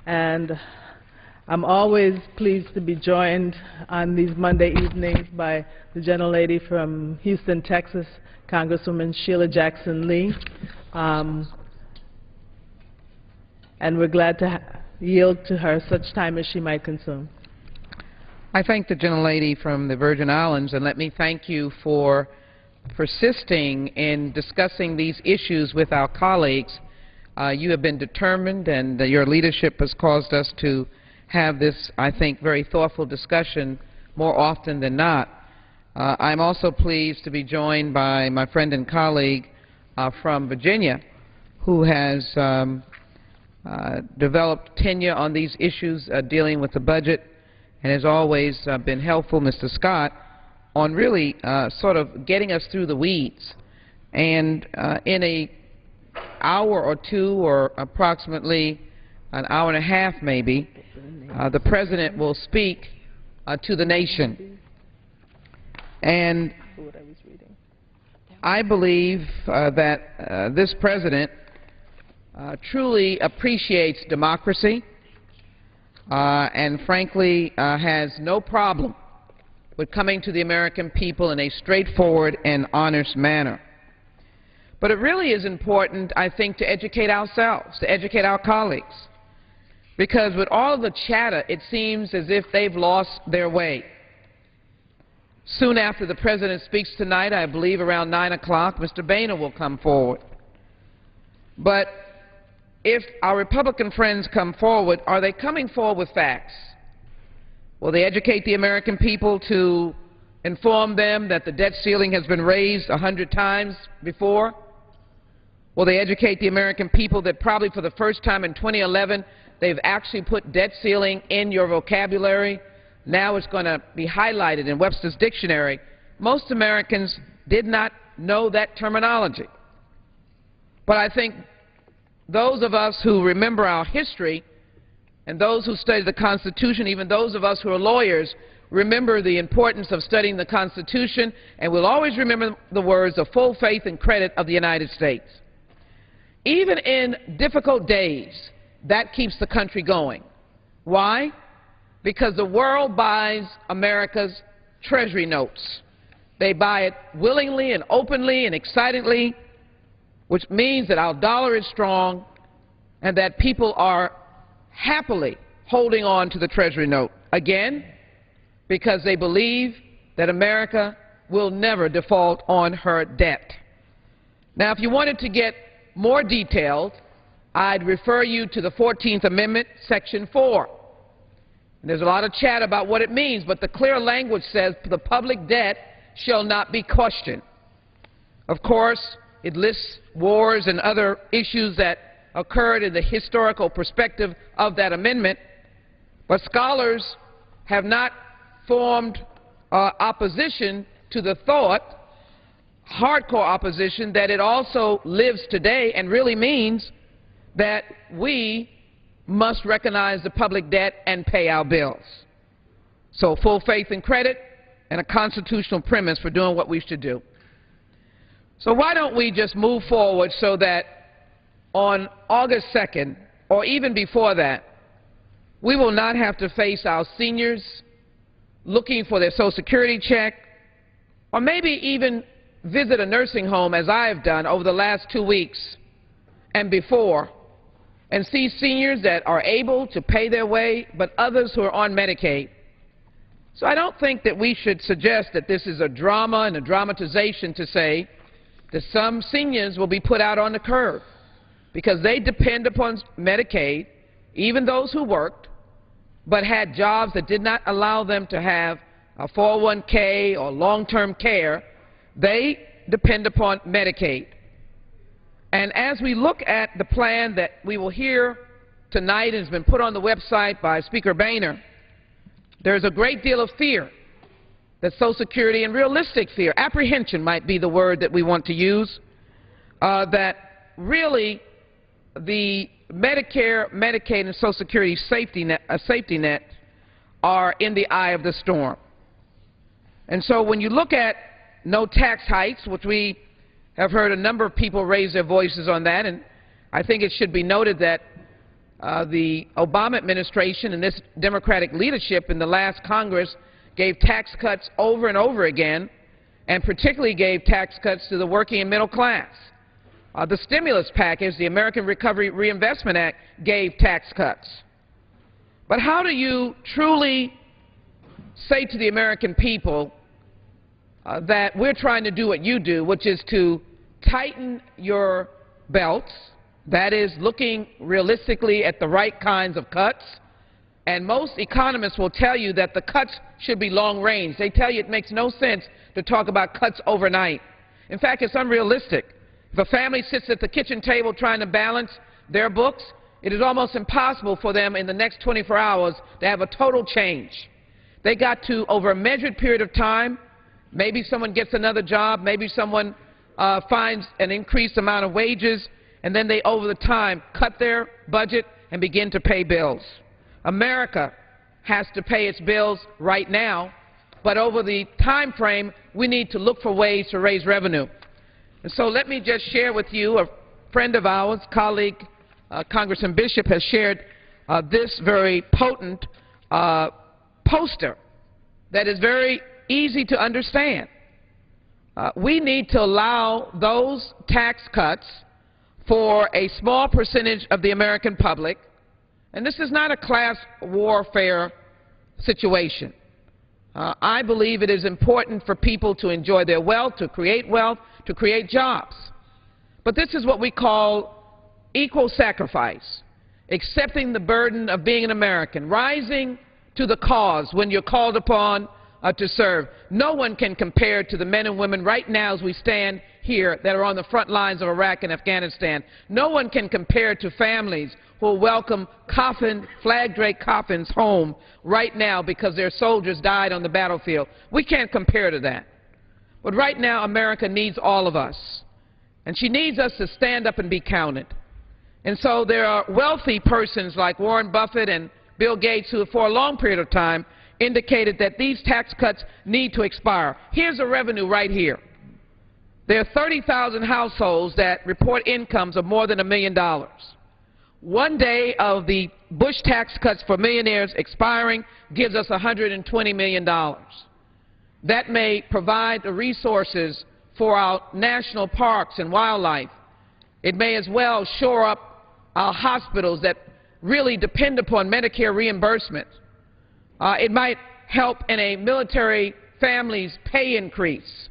And I'm always pleased to be joined on these Monday evenings by the gentlelady from Houston, Texas, Congresswoman Sheila Jackson Lee. And we're glad to yield to her such time as she might consume. I thank the gentlelady from the Virgin Islands, and let me thank you for persisting in discussing these issues with our colleagues. You have been determined, and your leadership has caused us to have this, I think, very thoughtful discussion more often than not. I'm also pleased to be joined by my friend and colleague from Virginia, who has developed tenure on these issues dealing with the budget and has always been helpful, Mr. Scott, on really sort of getting us through the weeds. And in an hour or two, or approximately an hour and a half maybe, the President will speak to the nation. And I believe that this President truly appreciates democracy and frankly has no problem with coming to the American people in a straightforward and honest manner. But it really is important, I think, to educate ourselves, to educate our colleagues, because with all of the chatter, it seems as if they've lost their way. Soon after the President speaks tonight, I believe around 9 o'clock, Mr. Boehner will come forward. But if our Republican friends come forward, are they coming forward with facts? Will they educate the American people to inform them that the debt ceiling has been raised 100 times before? Will they educate the American people that probably for the first time in 2011 they've actually put debt ceiling in your vocabulary? Now it's going to be highlighted in Webster's Dictionary. Most Americans did not know that terminology. But I think those of us who remember our history and those who study the Constitution, even those of us who are lawyers, remember the importance of studying the Constitution, and we'll always remember the words of full faith and credit of the United States. Even in difficult days, that keeps the country going. Why? Because the world buys America's Treasury notes. They buy it willingly and openly and excitedly, which means that our dollar is strong and that people are happily holding on to the Treasury note. Again, because they believe that America will never default on her debt. Now, if you wanted to get more detailed, I'd refer you to the 14th Amendment, Section 4. And there's a lot of chat about what it means, but the clear language says the public debt shall not be questioned. Of course, it lists wars and other issues that occurred in the historical perspective of that amendment, but scholars have not formed opposition to the thought, hardcore opposition, that it also lives today and really means that we must recognize the public debt and pay our bills. So full faith and credit and a constitutional premise for doing what we should do. So why don't we just move forward so that on August 2nd, or even before that, we will not have to face our seniors looking for their Social Security check, or maybe even visit a nursing home, as I have done over the last 2 weeks and before, and see seniors that are able to pay their way, but others who are on Medicaid. So I don't think that we should suggest that this is a drama and a dramatization to say that some seniors will be put out on the curb because they depend upon Medicaid, even those who worked, but had jobs that did not allow them to have a 401k or long-term care. They depend upon Medicaid. And as we look at the plan that we will hear tonight and has been put on the website by Speaker Boehner, there's a great deal of fear that Social Security, and realistic fear, apprehension might be the word that we want to use, that really the Medicare, Medicaid, and Social Security safety net are in the eye of the storm. And so when you look at no tax hikes, which we have heard a number of people raise their voices on that, and I think it should be noted that the Obama administration and this Democratic leadership in the last Congress gave tax cuts over and over again, and particularly gave tax cuts to the working and middle class. The stimulus package, the American Recovery Reinvestment Act, gave tax cuts. But how do you truly say to the American people that we're trying to do what you do, which is to tighten your belts, that is, looking realistically at the right kinds of cuts? And most economists will tell you that the cuts should be long range. They tell you it makes no sense to talk about cuts overnight. In fact, it's unrealistic. If a family sits at the kitchen table trying to balance their books, it is almost impossible for them in the next 24 hours to have a total change. They got to, over a measured period of time, maybe someone gets another job, maybe someone finds an increased amount of wages, and then they, over the time, cut their budget and begin to pay bills. America has to pay its bills right now, but over the time frame, we need to look for ways to raise revenue. And so let me just share with you, a friend of ours, colleague, Congressman Bishop, has shared this very potent poster that is very easy to understand. We need to allow those tax cuts for a small percentage of the American public, and this is not a class warfare situation. I believe it is important for people to enjoy their wealth, to create jobs. But this is what we call equal sacrifice, accepting the burden of being an American, rising to the cause when you're called upon to serve. No one can compare to the men and women right now as we stand here that are on the front lines of Iraq and Afghanistan. No one can compare to families who will welcome flag-draped coffins home right now because their soldiers died on the battlefield. We can't compare to that. But right now, America needs all of us. And she needs us to stand up and be counted. And so there are wealthy persons like Warren Buffett and Bill Gates who, for a long period of time, indicated that these tax cuts need to expire. Here's the revenue right here. There are 30,000 households that report incomes of more than $1 million. One day of the Bush tax cuts for millionaires expiring gives us $120 million. That may provide the resources for our national parks and wildlife. It may as well shore up our hospitals that really depend upon Medicare reimbursement. It might help in a military family's pay increase.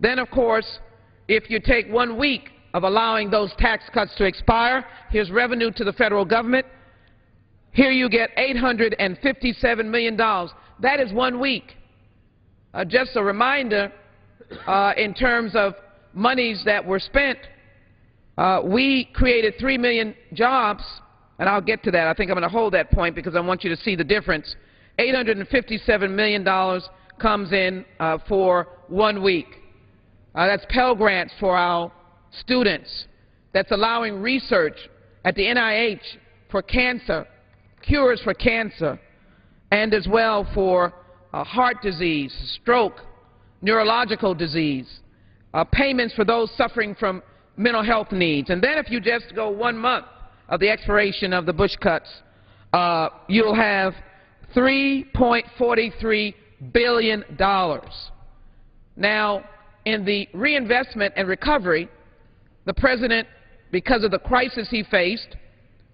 Then, of course, if you take 1 week of allowing those tax cuts to expire, here's revenue to the federal government. Here you get $857 million. That is 1 week. Just a reminder, in terms of monies that were spent, we created 3 million jobs, and I'll get to that. I think I'm going to hold that point because I want you to see the difference. $857 million comes in for 1 week. That's Pell Grants for our students. That's allowing research at the NIH for cancer, cures for cancer, and as well for heart disease, stroke, neurological disease, payments for those suffering from mental health needs. And then if you just go 1 month of the expiration of the Bush cuts, you'll have $3.43 billion. Now, in the reinvestment and recovery, the President, because of the crisis he faced,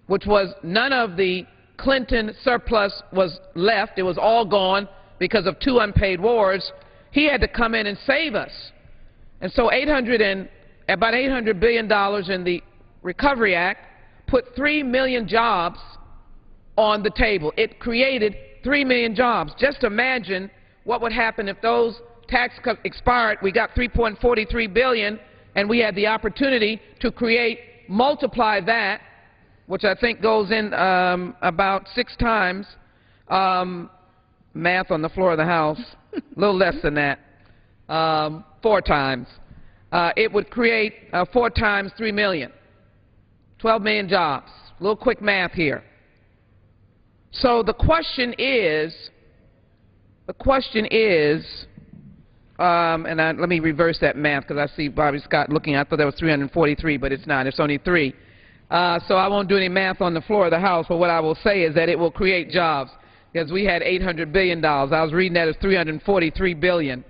which was none of the Clinton surplus was left, it was all gone because of 2 unpaid wars, he had to come in and save us. And so about $800 billion in the Recovery Act put 3 million jobs on the table. It created 3 million jobs. Just imagine what would happen if those tax cuts expired. We got $3.43 billion, and we had the opportunity to multiply that, which I think goes in about 6 times, math on the floor of the House, a little less than that, 4 times. It would create 4 times 3 million, 12 million jobs. A little quick math here. So the question is, let me reverse that math because I see Bobby Scott looking. I thought that was 343, but it's not. It's only 3. so I won't do any math on the floor of the House, but what I will say is that it will create jobs, because we had $800 billion. I was reading that as $343 billion.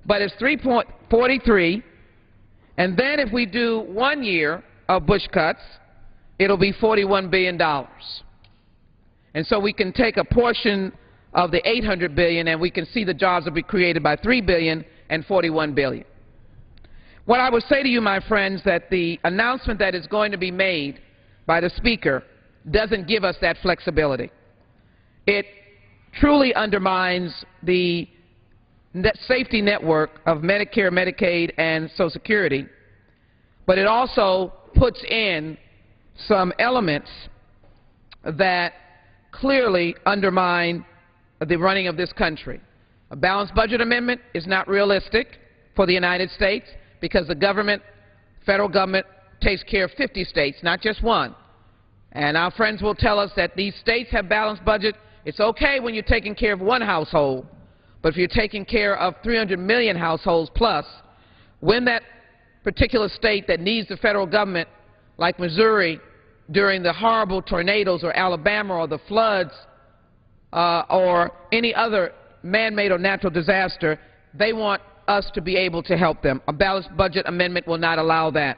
But it's 3.43, and then if we do 1 year of Bush cuts, it'll be $41 billion. And so we can take a portion of the $800 billion, and we can see the jobs will be created by $3 billion and $41 billion. What I would say to you, my friends, that the announcement that is going to be made by the Speaker doesn't give us that flexibility. It truly undermines the safety network of Medicare, Medicaid, and Social Security, but it also puts in some elements that clearly undermine the running of this country. A balanced budget amendment is not realistic for the United States, because the government, federal government, takes care of 50 states, not just one. And our friends will tell us that these states have balanced budget. It's okay when you're taking care of one household, but if you're taking care of 300 million households plus, when that particular state that needs the federal government, like Missouri, during the horrible tornadoes, or Alabama, or the floods, or any other man-made or natural disaster, they want us to be able to help them. A balanced budget amendment will not allow that.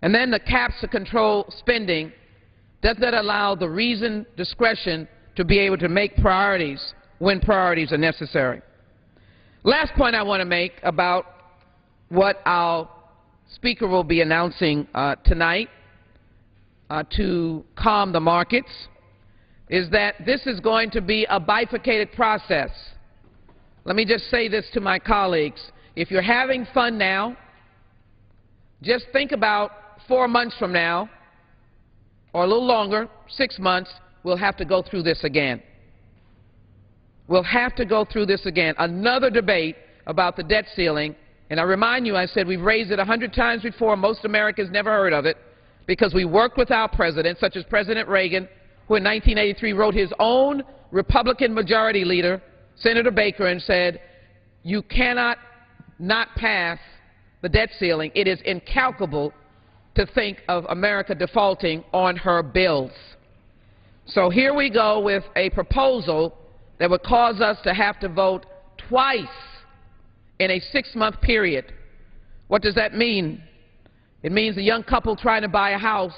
And then the caps to control spending does not allow the reasoned discretion to be able to make priorities when priorities are necessary. Last point I want to make about what our Speaker will be announcing tonight to calm the markets is that this is going to be a bifurcated process. Let me just say this to my colleagues. If you're having fun now, just think about 4 months from now, or a little longer, 6 months, we'll have to go through this again. We'll have to go through this again. Another debate about the debt ceiling. And I remind you, I said we've raised it 100 times before. Most Americans never heard of it, because we worked with our presidents, such as President Reagan, who in 1983 wrote his own Republican majority leader, Senator Baker, and said, you cannot not pass the debt ceiling. It is incalculable to think of America defaulting on her bills. So here we go with a proposal that would cause us to have to vote twice in a 6-month period. What does that mean? It means a young couple trying to buy a house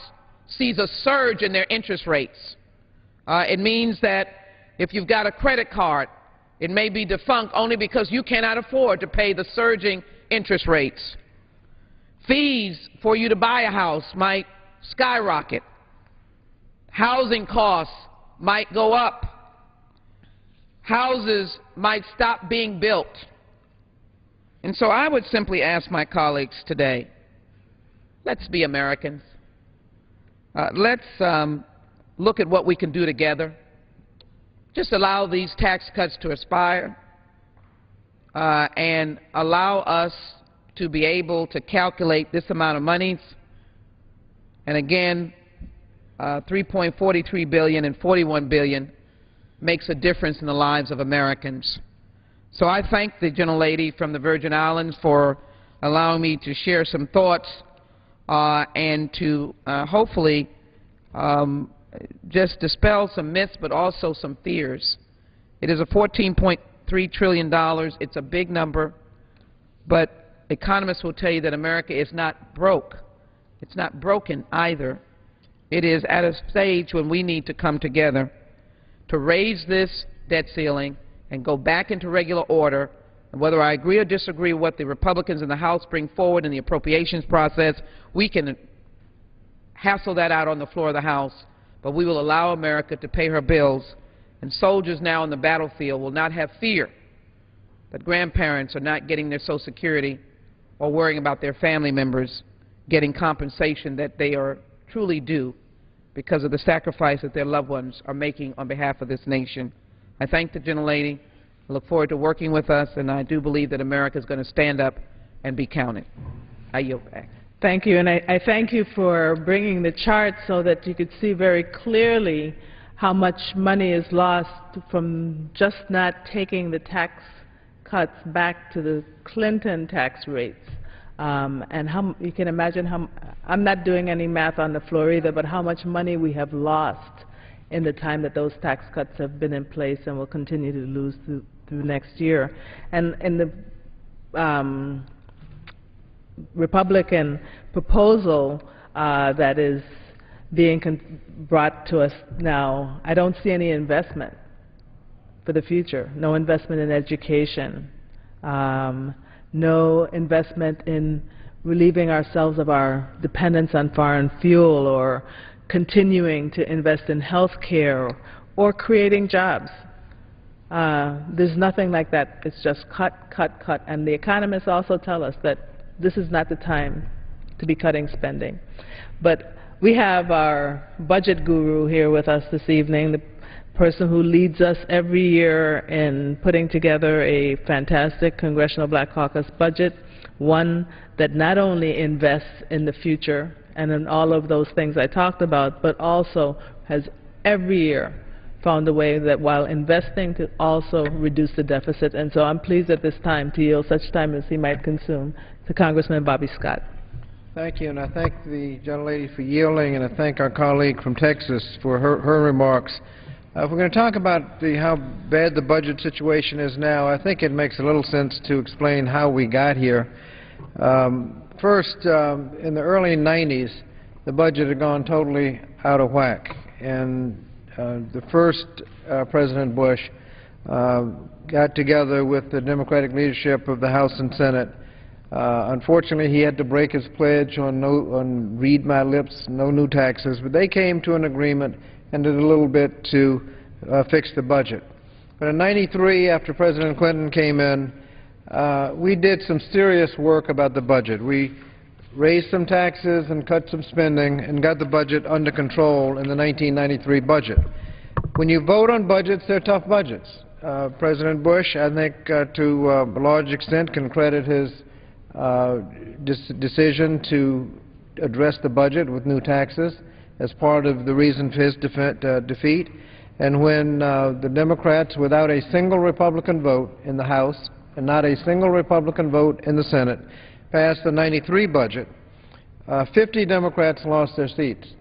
sees a surge in their interest rates. It means that if you've got a credit card, it may be defunct only because you cannot afford to pay the surging interest rates. Fees for you to buy a house might skyrocket. Housing costs might go up. Houses might stop being built. And so I would simply ask my colleagues today, let's be Americans. Let's look at what we can do together. Just allow these tax cuts to expire and allow us to be able to calculate this amount of monies. And again, $3.43 billion and $41 billion makes a difference in the lives of Americans. So I thank the gentlelady from the Virgin Islands for allowing me to share some thoughts and to hopefully just dispel some myths, but also some fears. It is a $14.3 trillion. It's a big number, but economists will tell you that America is not broke. It's not broken either. It is at a stage when we need to come together to raise this debt ceiling and go back into regular order. And whether I agree or disagree with what the Republicans in the House bring forward in the appropriations process, we can hassle that out on the floor of the House, but we will allow America to pay her bills, and soldiers now on the battlefield will not have fear that grandparents are not getting their Social Security or worrying about their family members getting compensation that they are truly due because of the sacrifice that their loved ones are making on behalf of this nation. I thank the gentlelady. I look forward to working with us, and I do believe that America is going to stand up and be counted. I yield back. Thank you, and I thank you for bringing the chart so that you could see very clearly how much money is lost from just not taking the tax cuts back to the Clinton tax rates. And you can imagine how, I'm not doing any math on the floor either, but how much money we have lost in the time that those tax cuts have been in place and will continue to lose through next year. And in the Republican proposal that is being brought to us now, I don't see any investment for the future. No investment in education, no investment in relieving ourselves of our dependence on foreign fuel, or continuing to invest in health care, or creating jobs. There's nothing like that. It's just cut, cut, cut. And the economists also tell us that this is not the time to be cutting spending. But we have our budget guru here with us this evening, the person who leads us every year in putting together a fantastic Congressional Black Caucus budget, one that not only invests in the future and in all of those things I talked about, but also has every year found a way that while investing to also reduce the deficit. And so I'm pleased at this time to yield such time as he might consume to Congressman Bobby Scott. Thank you, and I thank the gentlelady for yielding, and I thank our colleague from Texas for her remarks. If we're going to talk about how bad the budget situation is now, I think it makes a little sense to explain how we got here. First, in the early 90s, the budget had gone totally out of whack, and the first President Bush got together with the Democratic leadership of the House and Senate. Unfortunately, he had to break his pledge on read my lips, no new taxes, but they came to an agreement and did a little bit to fix the budget. But in '93, after President Clinton came in, we did some serious work about the budget. We raised some taxes and cut some spending and got the budget under control in the 1993 budget. When you vote on budgets, they're tough budgets. President Bush, I think, to a large extent, can credit his decision to address the budget with new taxes as part of the reason for his defeat. And when the Democrats, without a single Republican vote in the House and not a single Republican vote in the Senate, passed the '93 budget, 50 Democrats lost their seats.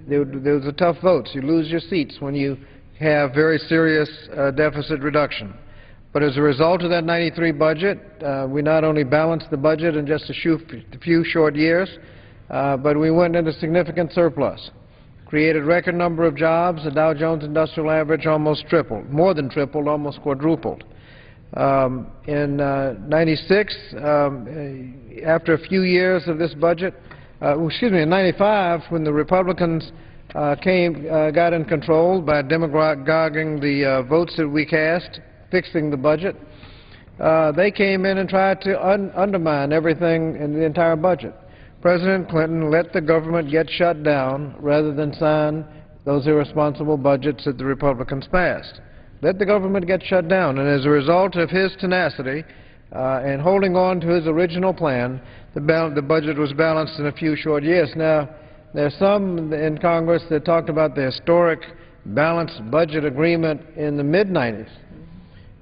There was a tough vote. You lose your seats when you have very serious deficit reduction. But as a result of that '93 budget, we not only balanced the budget in just a few short years, but we went into significant surplus, created record number of jobs. The Dow Jones Industrial Average almost tripled, more than tripled, almost quadrupled. In '96, after a few years of this budget, in '95, when the Republicans got in control by demagoguing the votes that we cast, fixing the budget, they came in and tried to undermine everything in the entire budget. President Clinton let the government get shut down rather than sign those irresponsible budgets that the Republicans passed. Let the government get shut down, and as a result of his tenacity and holding on to his original plan, the budget was balanced in a few short years. Now, there's some in Congress that talked about the historic balanced budget agreement in the mid-'90s.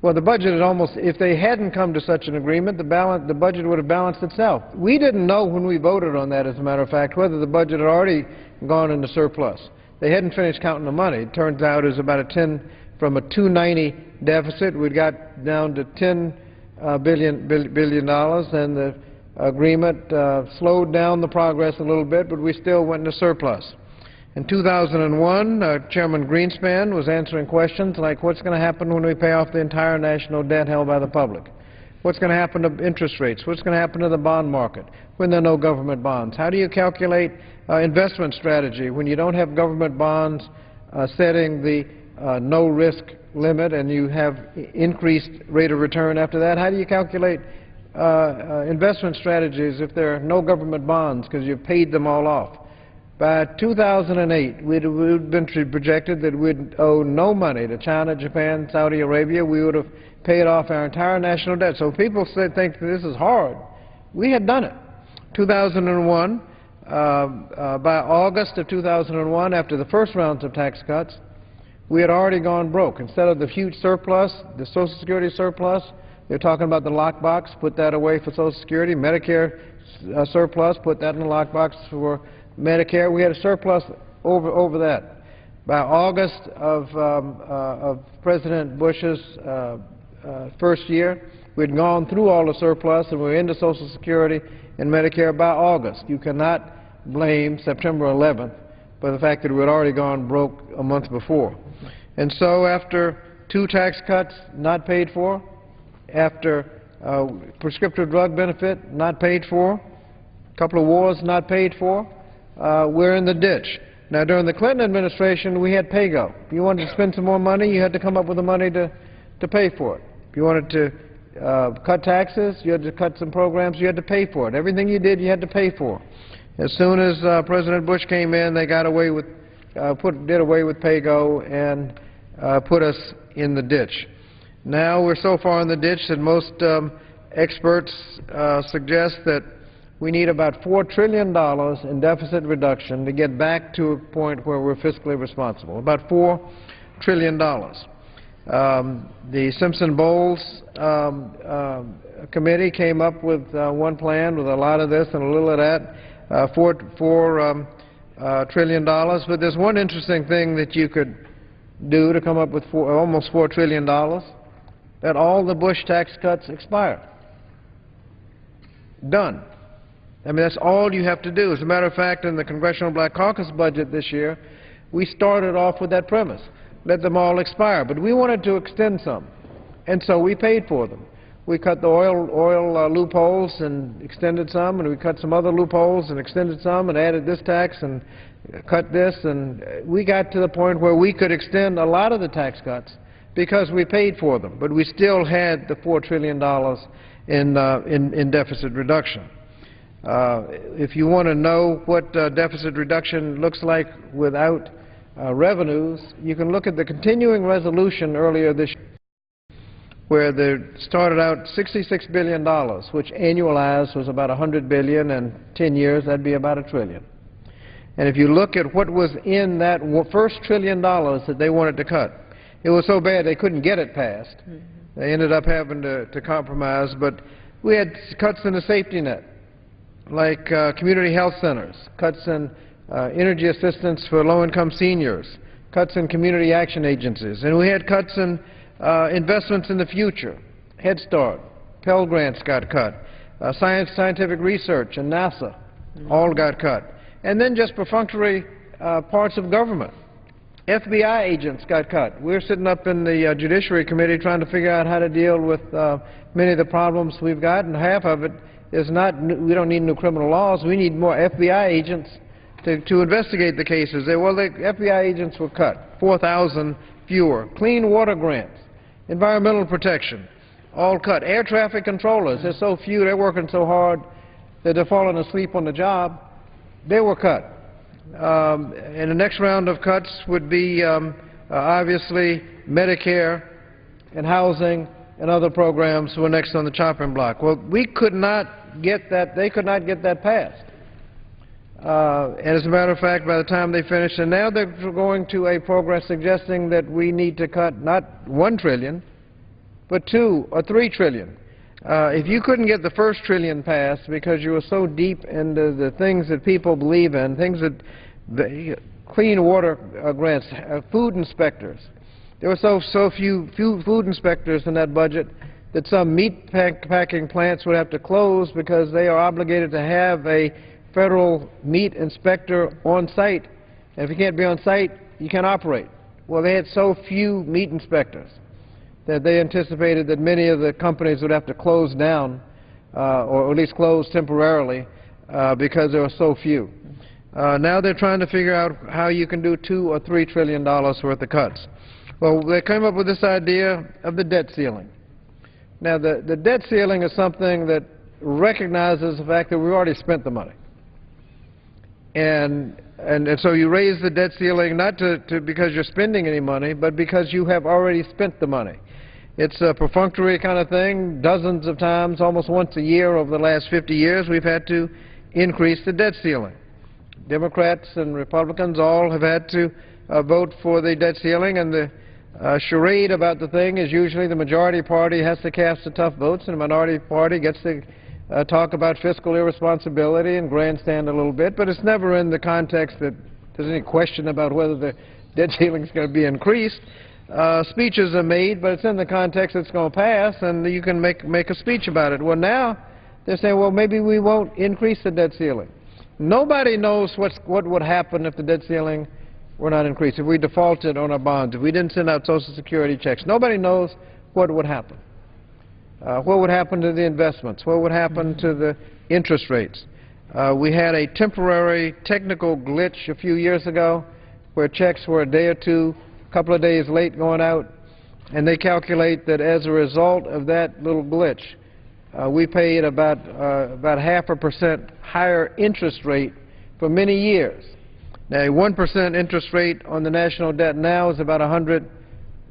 Well, the budget is almost, if they hadn't come to such an agreement, the budget would have balanced itself. We didn't know when we voted on that, as a matter of fact, whether the budget had already gone into surplus. They hadn't finished counting the money. It turns out it was about from a $290 deficit, we got down to $10 billion, and the agreement slowed down the progress a little bit, but we still went into surplus. In 2001, Chairman Greenspan was answering questions like, what's going to happen when we pay off the entire national debt held by the public? What's going to happen to interest rates? What's going to happen to the bond market when there are no government bonds? How do you calculate investment strategy when you don't have government bonds setting the no-risk limit and you have increased rate of return after that? How do you calculate investment strategies if there are no government bonds because you've paid them all off? By 2008, we'd been projected that we'd owe no money to China, Japan, Saudi Arabia. We would have paid off our entire national debt. So people think this is hard. We had done it. 2001, by August of 2001, after the first rounds of tax cuts, we had already gone broke. Instead of the huge surplus, the Social Security surplus, they're talking about the lockbox, put that away for Social Security. Medicare surplus, put that in the lockbox for Medicare. We had a surplus over that. By August of President Bush's first year, we'd gone through all the surplus and we were into Social Security and Medicare by August. You cannot blame September 11th for the fact that we had already gone broke a month before. And so after 2 tax cuts not paid for, after prescriptive drug benefit not paid for, a couple of wars not paid for, we're in the ditch. Now, during the Clinton administration, we had pay-go. If you wanted to spend some more money, you had to come up with the money to pay for it. If you wanted to cut taxes, you had to cut some programs, you had to pay for it. Everything you did, you had to pay for. As soon as President Bush came in, they got away with, did away with pay-go and put us in the ditch. Now we're so far in the ditch that most experts suggest that we need about $4 trillion in deficit reduction to get back to a point where we're fiscally responsible, about $4 trillion. The Simpson-Bowles committee came up with one plan with a lot of this and a little of that, $4 trillion. But there's one interesting thing that you could do to come up with almost $4 trillion, that all the Bush tax cuts expire. Done. I mean, that's all you have to do. As a matter of fact, in the Congressional Black Caucus budget this year, we started off with that premise. Let them all expire. But we wanted to extend some, and so we paid for them. We cut the oil loopholes and extended some, and we cut some other loopholes and extended some and added this tax and cut this, and we got to the point where we could extend a lot of the tax cuts because we paid for them, but we still had the $4 trillion in deficit reduction. If you want to know what deficit reduction looks like without revenues, you can look at the continuing resolution earlier this year, where they started out $66 billion, which annualized was about $100 billion, and 10 years, that'd be about $1 trillion. And if you look at what was in that first $1 trillion that they wanted to cut, it was so bad they couldn't get it passed. They ended up having to compromise, but we had cuts in the safety net, like community health centers, cuts in energy assistance for low-income seniors, cuts in community action agencies, and we had cuts in investments in the future. Head Start, Pell Grants got cut, scientific research and NASA all got cut. And then just perfunctory parts of government. FBI agents got cut. We're sitting up in the Judiciary Committee trying to figure out how to deal with many of the problems we've got, and half of it is not, we don't need new criminal laws, we need more FBI agents to investigate the cases. Well, the FBI agents were cut, 4,000 fewer. Clean water grants, environmental protection, all cut. Air traffic controllers, there's so few, they're working so hard that they're falling asleep on the job. They were cut. And the next round of cuts would be obviously Medicare and housing and other programs were next on the chopping block. Well, we could not get that, they could not get that passed. And as a matter of fact, by the time they finished, and now they're going to a program suggesting that we need to cut not $1 trillion, but $2 or $3 trillion. If you couldn't get the first $1 trillion passed because you were so deep into the things that people believe in, things that the clean water grants, food inspectors, there were so few food inspectors in that budget that some meat packing plants would have to close because they are obligated to have a federal meat inspector on site. And if you can't be on site, you can't operate. Well, they had so few meat inspectors that they anticipated that many of the companies would have to close down or at least close temporarily because there were so few. Now they're trying to figure out how you can do $2 or $3 trillion worth of cuts. Well, they came up with this idea of the debt ceiling. Now, the debt ceiling is something that recognizes the fact that we've already spent the money. And so you raise the debt ceiling not because you're spending any money, but because you have already spent the money. It's a perfunctory kind of thing. Dozens of times, almost once a year over the last 50 years, we've had to increase the debt ceiling. Democrats and Republicans all have had to vote for the debt ceiling, and the charade about the thing is usually the majority party has to cast the tough votes and the minority party gets to talk about fiscal irresponsibility and grandstand a little bit, but it's never in the context that there's any question about whether the debt ceiling is going to be increased. Speeches are made, but it's in the context it's going to pass, and you can make a speech about it. Well, now they're saying, well, maybe we won't increase the debt ceiling. Nobody knows what would happen if the debt ceiling were not increased, if we defaulted on our bonds, if we didn't send out Social Security checks. Nobody knows what would happen. What would happen to the investments? What would happen to the interest rates? We had a temporary technical glitch a few years ago where checks were a day or two, a couple of days late going out, and they calculate that as a result of that little glitch, we paid about 0.5% higher interest rate for many years. Now, a 1% interest rate on the national debt now is about $100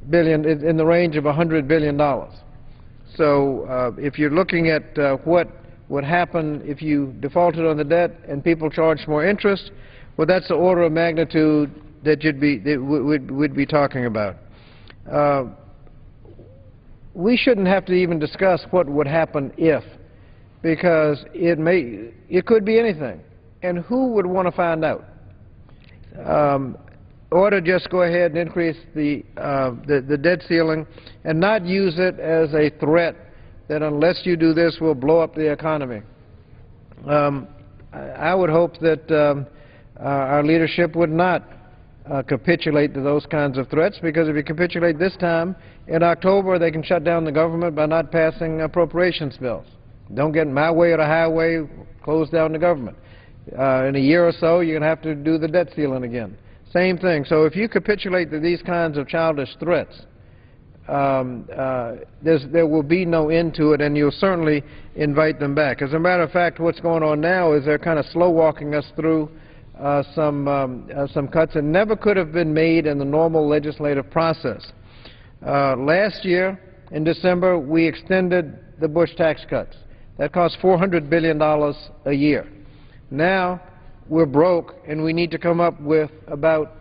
billion, in the range of $100 billion. So if you're looking at what would happen if you defaulted on the debt and people charged more interest, well, that's the order of magnitude that we'd be talking about. We shouldn't have to even discuss what would happen if, because it could be anything, and who would want to find out? Or to just go ahead and increase the debt ceiling and not use it as a threat that unless you do this, we'll blow up the economy. I would hope that our leadership would not capitulate to those kinds of threats, because if you capitulate this time, in October they can shut down the government by not passing appropriations bills. Don't get my way or the highway, close down the government. In a year or so, you're going to have to do the debt ceiling again. Same thing. So if you capitulate to these kinds of childish threats, there will be no end to it, and you'll certainly invite them back. As a matter of fact, what's going on now is they're kind of slow-walking us through some cuts that never could have been made in the normal legislative process. Last year, in December, we extended the Bush tax cuts. That cost $400 billion a year. Now, we're broke, and we need to come up with about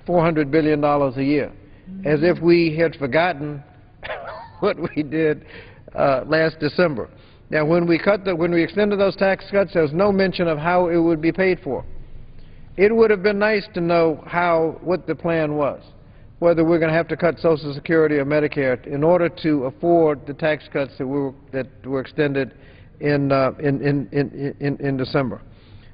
$400 billion a year, as if we had forgotten what we did last December. Now, when we extended those tax cuts, there was no mention of how it would be paid for. It would have been nice to know what the plan was, whether we're going to have to cut Social Security or Medicare in order to afford the tax cuts that were extended in December.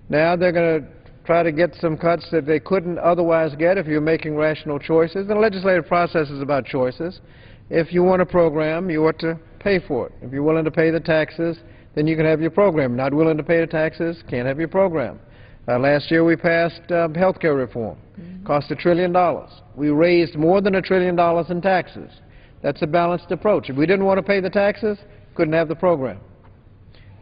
Now they're going to try to get some cuts that they couldn't otherwise get if you're making rational choices. The legislative process is about choices. If you want a program, you ought to pay for it. If you're willing to pay the taxes, then you can have your program. Not willing to pay the taxes, can't have your program. Last year we passed health care reform. Cost $1 trillion. We raised more than $1 trillion in taxes. That's a balanced approach. If we didn't want to pay the taxes, couldn't have the program.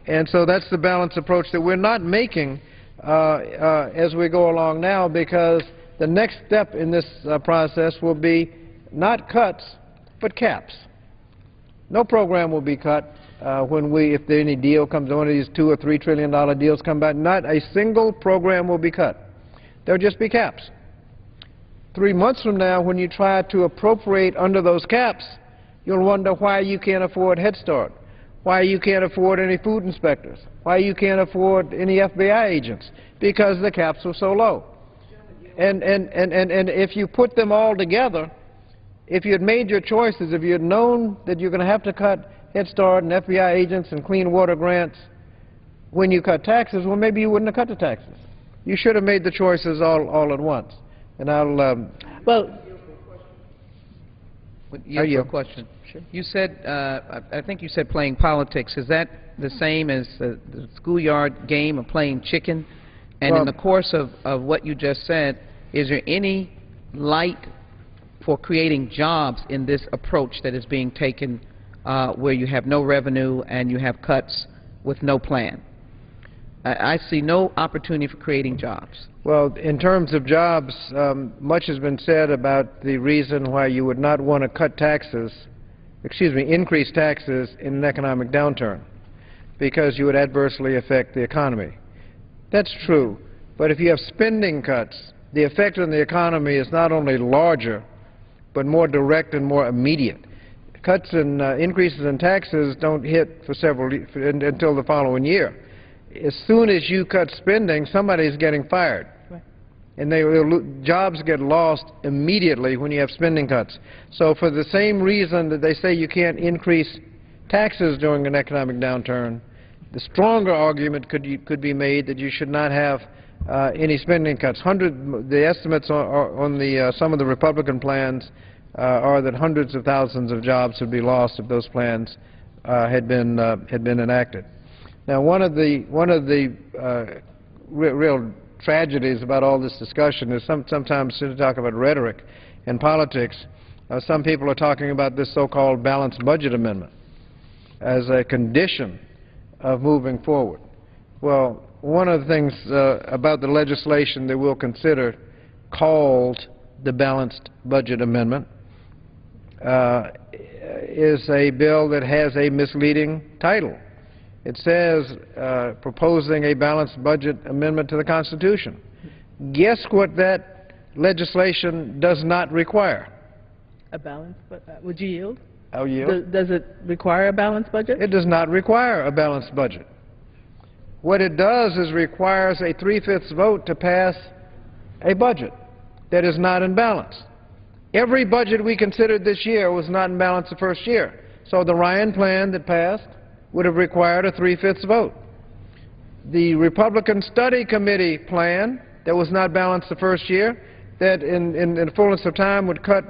And so that's the balanced approach that we're not making as we go along now, because the next step in this process will be not cuts, but caps. No program will be cut if any deal comes, one of these $2 or $3 trillion deals come back. Not a single program will be cut. There'll just be caps. 3 months from now, when you try to appropriate under those caps, you'll wonder why you can't afford Head Start, why you can't afford any food inspectors, why you can't afford any FBI agents, because the caps were so low. And if you put them all together, if you had made your choices, if you had known that you're going to have to cut Head Start and FBI agents and clean water grants when you cut taxes, well, maybe you wouldn't have cut the taxes. You should have made the choices all at once. And I'll... well, you have a question. Sure. You said, I think you said playing politics. Is that the same as the schoolyard game of playing chicken? And in the course of what you just said, is there any light for creating jobs in this approach that is being taken where you have no revenue and you have cuts with no plan? I see no opportunity for creating jobs. Well, in terms of jobs, much has been said about the reason why you would not want to cut taxes, increase taxes in an economic downturn, because you would adversely affect the economy. That's true, but if you have spending cuts, the effect on the economy is not only larger, but more direct and more immediate. cuts and increases in taxes don't hit for until the following year. As soon as you cut spending, somebody's getting fired. Right. And jobs get lost immediately when you have spending cuts. So for the same reason that they say you can't increase taxes during an economic downturn, the stronger argument could be made that you should not have any spending cuts. The estimates on some of the Republican plans are that hundreds of thousands of jobs would be lost if those plans had been enacted. Now, one of the real tragedies about all this discussion is sometimes to talk about rhetoric and politics. Some people are talking about this so-called balanced budget amendment as a condition of moving forward. Well, one of the things about the legislation that we'll consider called the balanced budget amendment is a bill that has a misleading title. It says proposing a balanced budget amendment to the Constitution. Guess what that legislation does not require? A balanced budget. Would you yield? I'll yield. Does it require a balanced budget? It does not require a balanced budget. What it does is requires a 3/5 vote to pass a budget that is not in balance. Every budget we considered this year was not in balance the first year. So the Ryan plan that passed would have required a 3/5 vote. The Republican Study Committee plan that was not balanced the first year, that in the fullness of time would cut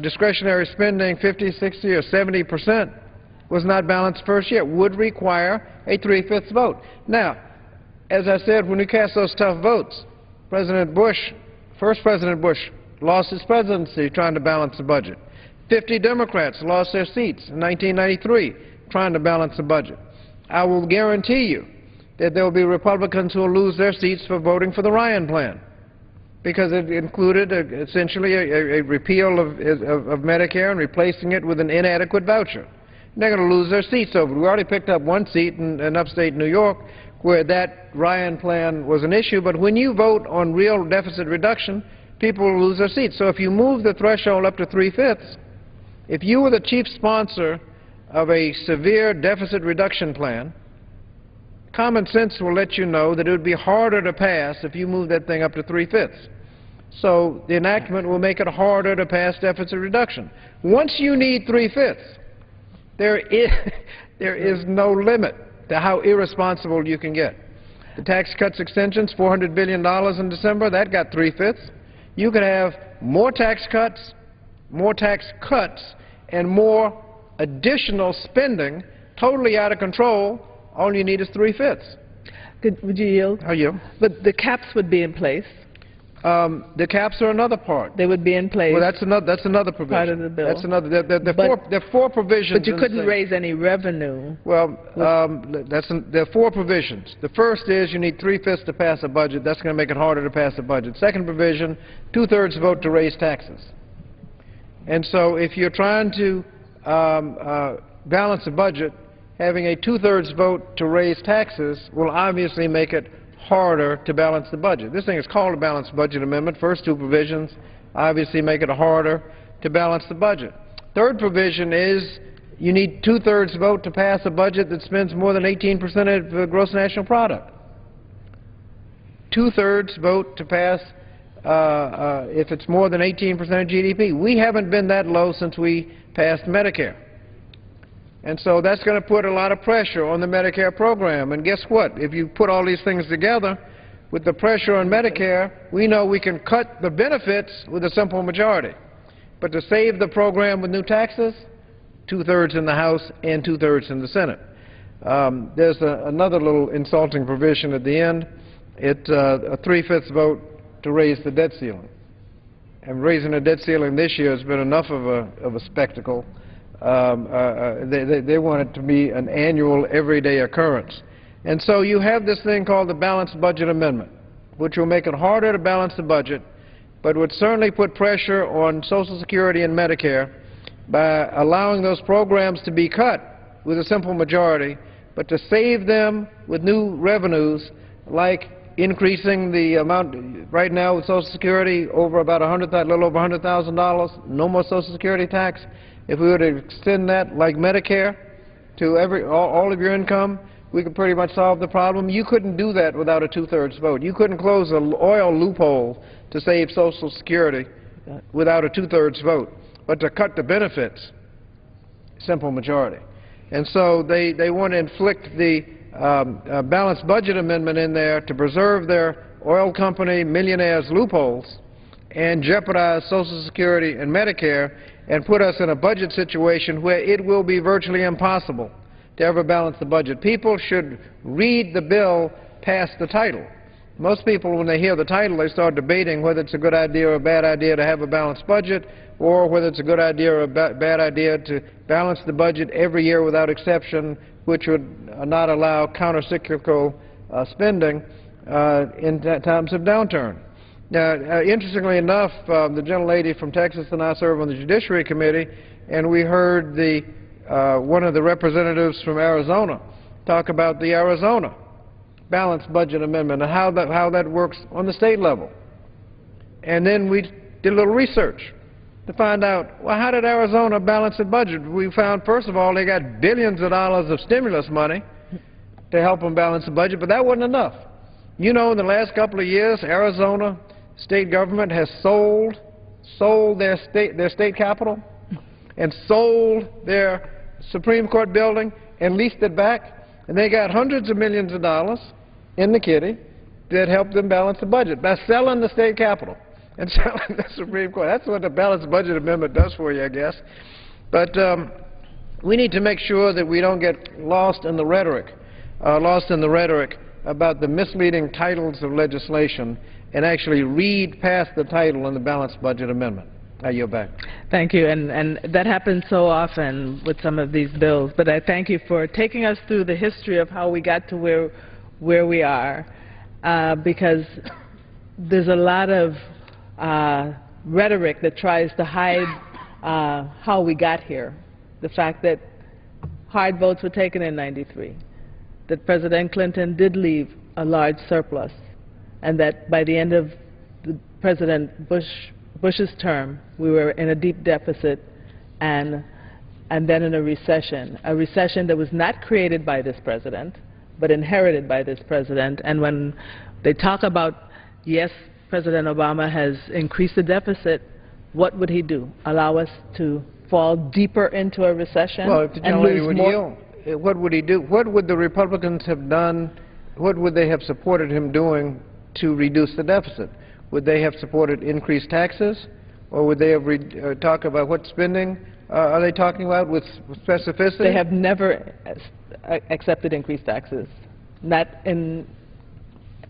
discretionary spending 50, 60, or 70%, was not balanced first year, would require a 3/5 vote. Now, as I said, when we cast those tough votes, President Bush, first President Bush, lost his presidency trying to balance the budget. 50 Democrats lost their seats in 1993 trying to balance the budget. I will guarantee you that there will be Republicans who will lose their seats for voting for the Ryan plan, because it included essentially a repeal of Medicare and replacing it with an inadequate voucher. They're going to lose their seats over it. We already picked up one seat in upstate New York where that Ryan plan was an issue, but when you vote on real deficit reduction, people will lose their seats. So if you move the threshold up to 3/5, if you were the chief sponsor of a severe deficit reduction plan, common sense will let you know that it would be harder to pass if you move that thing up to 3/5. So the enactment will make it harder to pass deficit reduction. Once you need 3/5, there is no limit to how irresponsible you can get. The tax cuts extensions, $400 billion in December, that got 3/5. You could have more tax cuts, and more additional spending totally out of control. All you need is 3/5. Would you yield? I'll yield. But the caps would be in place. The caps are another part. They would be in place. Well, that's another provision. Part of the bill. That's another. There are four provisions. But you couldn't raise any revenue. Well, there are four provisions. The first is you need 3/5 to pass a budget. That's going to make it harder to pass a budget. Second provision, 2/3 vote to raise taxes. And so if you're trying to balance a budget, having a 2/3 vote to raise taxes will obviously make it harder to balance the budget. This thing is called a balanced budget amendment. First two provisions obviously make it harder to balance the budget. Third provision is you need 2/3 vote to pass a budget that spends more than 18% of gross national product. 2/3 vote to pass if it's more than 18% of GDP. We haven't been that low since we passed Medicare. And so that's going to put a lot of pressure on the Medicare program. And guess what? If you put all these things together, with the pressure on Medicare, we know we can cut the benefits with a simple majority. But to save the program with new taxes, 2/3 in the House and 2/3 in the Senate. There's another little insulting provision at the end. It's a 3/5 vote to raise the debt ceiling. And raising the debt ceiling this year has been enough of a spectacle. They want it to be an annual, everyday occurrence. And so you have this thing called the Balanced Budget Amendment, which will make it harder to balance the budget, but would certainly put pressure on Social Security and Medicare by allowing those programs to be cut with a simple majority, but to save them with new revenues like increasing the amount right now with Social Security over about a little over $100,000. No more Social Security tax. If we were to extend that like Medicare to all of your income, we could pretty much solve the problem. You couldn't do that without a two-thirds vote. You couldn't close an oil loophole to save Social Security without a two-thirds vote. But to cut the benefits, simple majority. And so they want to inflict the balanced budget amendment in there to preserve their oil company millionaires' loopholes and jeopardize Social Security and Medicare and put us in a budget situation where it will be virtually impossible to ever balance the budget. People should read the bill past the title. Most people, when they hear the title, they start debating whether it's a good idea or a bad idea to have a balanced budget, or whether it's a good idea or a bad idea to balance the budget every year without exception, which would not allow countercyclical spending in times of downturn. Now, interestingly enough, the gentlelady from Texas and I serve on the Judiciary Committee, and we heard one of the representatives from Arizona talk about the Arizona balanced budget amendment and how that works on the state level. And then we did a little research to find out, well, how did Arizona balance its budget? We found, first of all, they got billions of dollars of stimulus money to help them balance the budget, but that wasn't enough. You know, in the last couple of years, Arizona state government has sold their state capital and sold their Supreme Court building and leased it back, and they got hundreds of millions of dollars in the kitty that helped them balance the budget by selling the state capitol and selling the Supreme Court. That's what the balanced budget amendment does for you, I guess. But we need to make sure that we don't get lost in the rhetoric about the misleading titles of legislation and actually read past the title in the balanced budget amendment. I yield back. Thank you, and that happens so often with some of these bills, but I thank you for taking us through the history of how we got to where we are, because there's a lot of rhetoric that tries to hide how we got here. The fact that hard votes were taken in '93, that President Clinton did leave a large surplus, and that by the end of President Bush's term, we were in a deep deficit and then in a recession that was not created by this president, but inherited by this president. And when they talk about, yes, President Obama has increased the deficit, what would he do? Allow us to fall deeper into a recession and lose more? What would he do? What would the Republicans have done? What would they have supported him doing to reduce the deficit? Would they have supported increased taxes, or would they have talk about what spending are they talking about with specificity? They have never accepted increased taxes, not in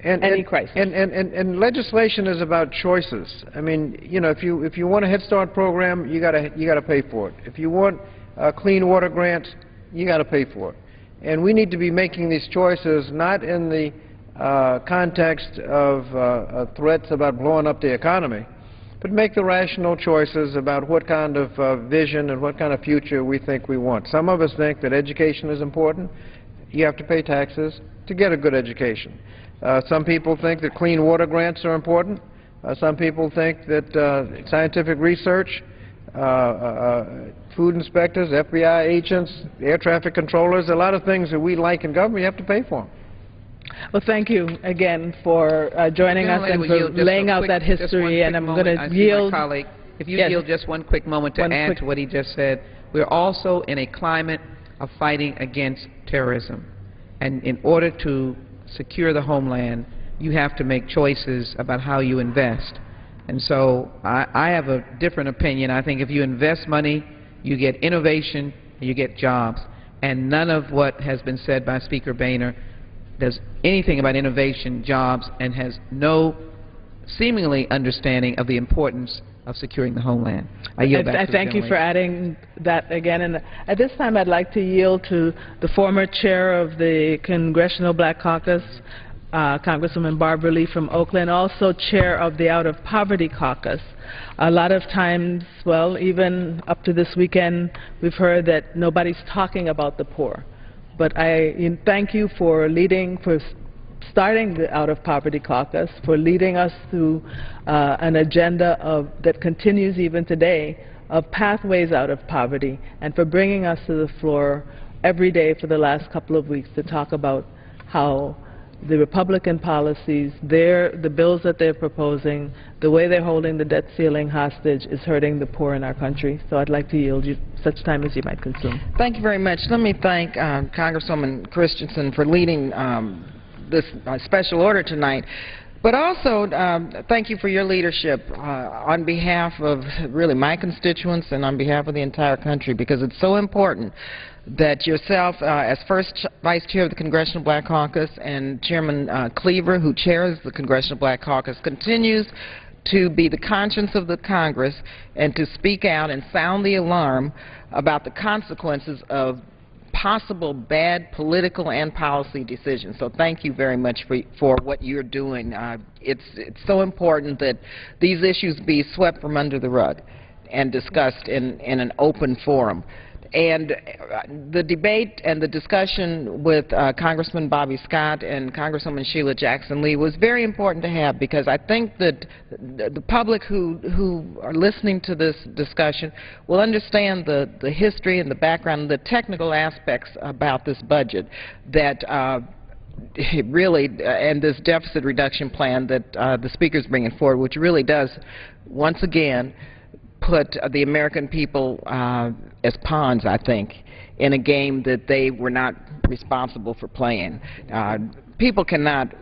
any crisis. And legislation is about choices. I mean, you know, if you want a Head Start program, you gotta pay for it. If you want clean water grants, you gotta pay for it. And we need to be making these choices not in the context of threats about blowing up the economy, but make the rational choices about what kind of vision and what kind of future we think we want. Some of us think that education is important. You have to pay taxes to get a good education. Some people think that clean water grants are important. Some people think that scientific research, food inspectors, FBI agents, air traffic controllers, a lot of things that we like in government, you have to pay for them. Well, thank you again for joining us and for laying out that history, and I'm going to yield. Colleague, if you yield just one quick moment to add to what he just said. We're also in a climate of fighting against terrorism, and in order to secure the homeland, you have to make choices about how you invest. And so I have a different opinion. I think if you invest money, you get innovation, and you get jobs, and none of what has been said by Speaker Boehner does anything about innovation, jobs, and has no seemingly understanding of the importance of securing the homeland. I yield back to the thank you for adding that again. And at this time, I'd like to yield to the former chair of the Congressional Black Caucus, Congresswoman Barbara Lee from Oakland, also chair of the Out of Poverty Caucus. A lot of times, well, even up to this weekend, we've heard that nobody's talking about the poor. But I thank you for leading, for starting the Out of Poverty Caucus, for leading us through an agenda that continues even today of pathways out of poverty, and for bringing us to the floor every day for the last couple of weeks to talk about how the Republican policies, the bills that they're proposing, the way they're holding the debt ceiling hostage is hurting the poor in our country. So I'd like to yield you such time as you might consume. Thank you very much. Let me thank Congresswoman Christensen for leading this special order tonight. But also, thank you for your leadership on behalf of really my constituents and on behalf of the entire country, because it's so important that yourself, as first Vice Chair of the Congressional Black Caucus, and Chairman Cleaver, who chairs the Congressional Black Caucus, continues to be the conscience of the Congress and to speak out and sound the alarm about the consequences of possible bad political and policy decisions. So thank you very much for what you're doing. It's so important that these issues be swept from under the rug and discussed in an open forum. And the debate and the discussion with Congressman Bobby Scott and Congresswoman Sheila Jackson Lee was very important to have, because I think that the public who are listening to this discussion will understand the history and the background and the technical aspects about this budget that really, and this deficit reduction plan that the Speaker is bringing forward, which really does, once again, put the American people as pawns, I think, in a game that they were not responsible for playing. People cannot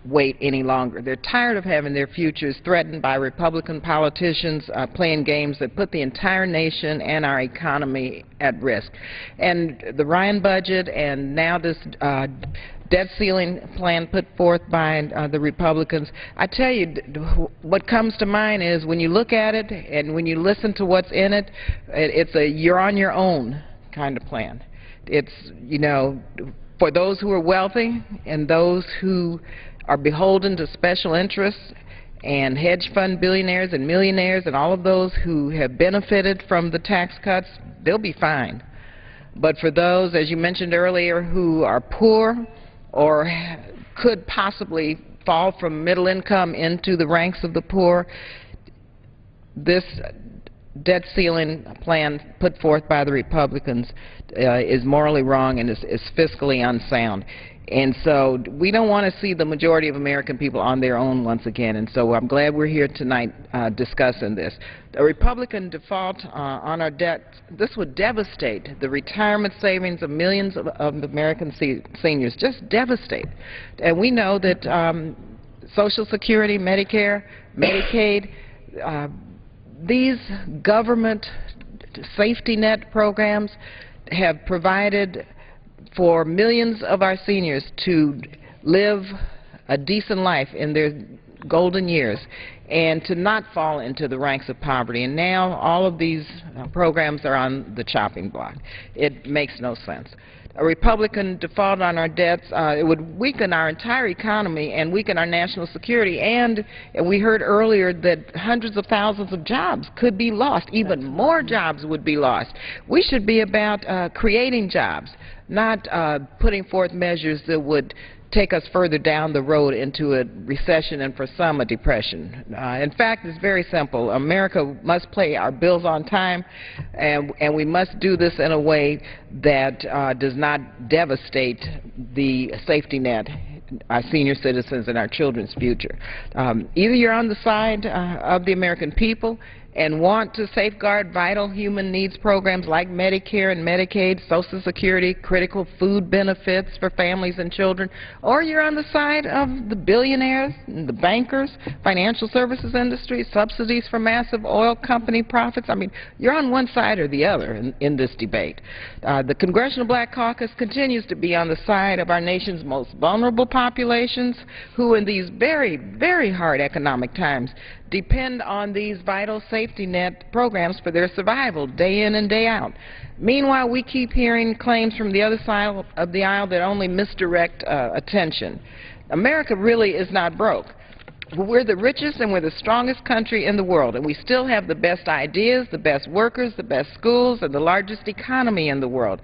wait any longer. They're tired of having their futures threatened by Republican politicians playing games that put the entire nation and our economy at risk. And the Ryan budget and now this debt ceiling plan put forth by the Republicans, I tell you, what comes to mind is when you look at it and when you listen to what's in it, it's a you're on your own kind of plan. It's, you know, for those who are wealthy and those who are beholden to special interests and hedge fund billionaires and millionaires and all of those who have benefited from the tax cuts, they'll be fine. But for those, as you mentioned earlier, who are poor or could possibly fall from middle income into the ranks of the poor, this debt ceiling plan put forth by the Republicans is morally wrong and is fiscally unsound. And so we don't want to see the majority of American people on their own once again. And so I'm glad we're here tonight discussing this. A Republican default on our debt, this would devastate the retirement savings of millions of American seniors, just devastate. And we know that Social Security, Medicare, Medicaid, these government safety net programs have provided for millions of our seniors to live a decent life in their golden years and to not fall into the ranks of poverty. And now all of these programs are on the chopping block. It makes no sense. A Republican default on our debts, it would weaken our entire economy and weaken our national security. And we heard earlier that hundreds of thousands of jobs could be lost. Even more jobs would be lost. We should be about creating jobs, not putting forth measures that would take us further down the road into a recession and for some a depression. In fact, it's very simple. America must pay our bills on time, and we must do this in a way that does not devastate the safety net, our senior citizens and our children's future. Either you're on the side of the American people and want to safeguard vital human needs programs like Medicare and Medicaid, Social Security, critical food benefits for families and children, or you're on the side of the billionaires, the bankers, financial services industry, subsidies for massive oil company profits. I mean, you're on one side or the other in this debate. The Congressional Black Caucus continues to be on the side of our nation's most vulnerable populations, who in these very, very hard economic times depend on these vital safety net programs for their survival day in and day out. Meanwhile, we keep hearing claims from the other side of the aisle that only misdirect attention. America really is not broke. We're the richest and we're the strongest country in the world, and we still have the best ideas, the best workers, the best schools, and the largest economy in the world.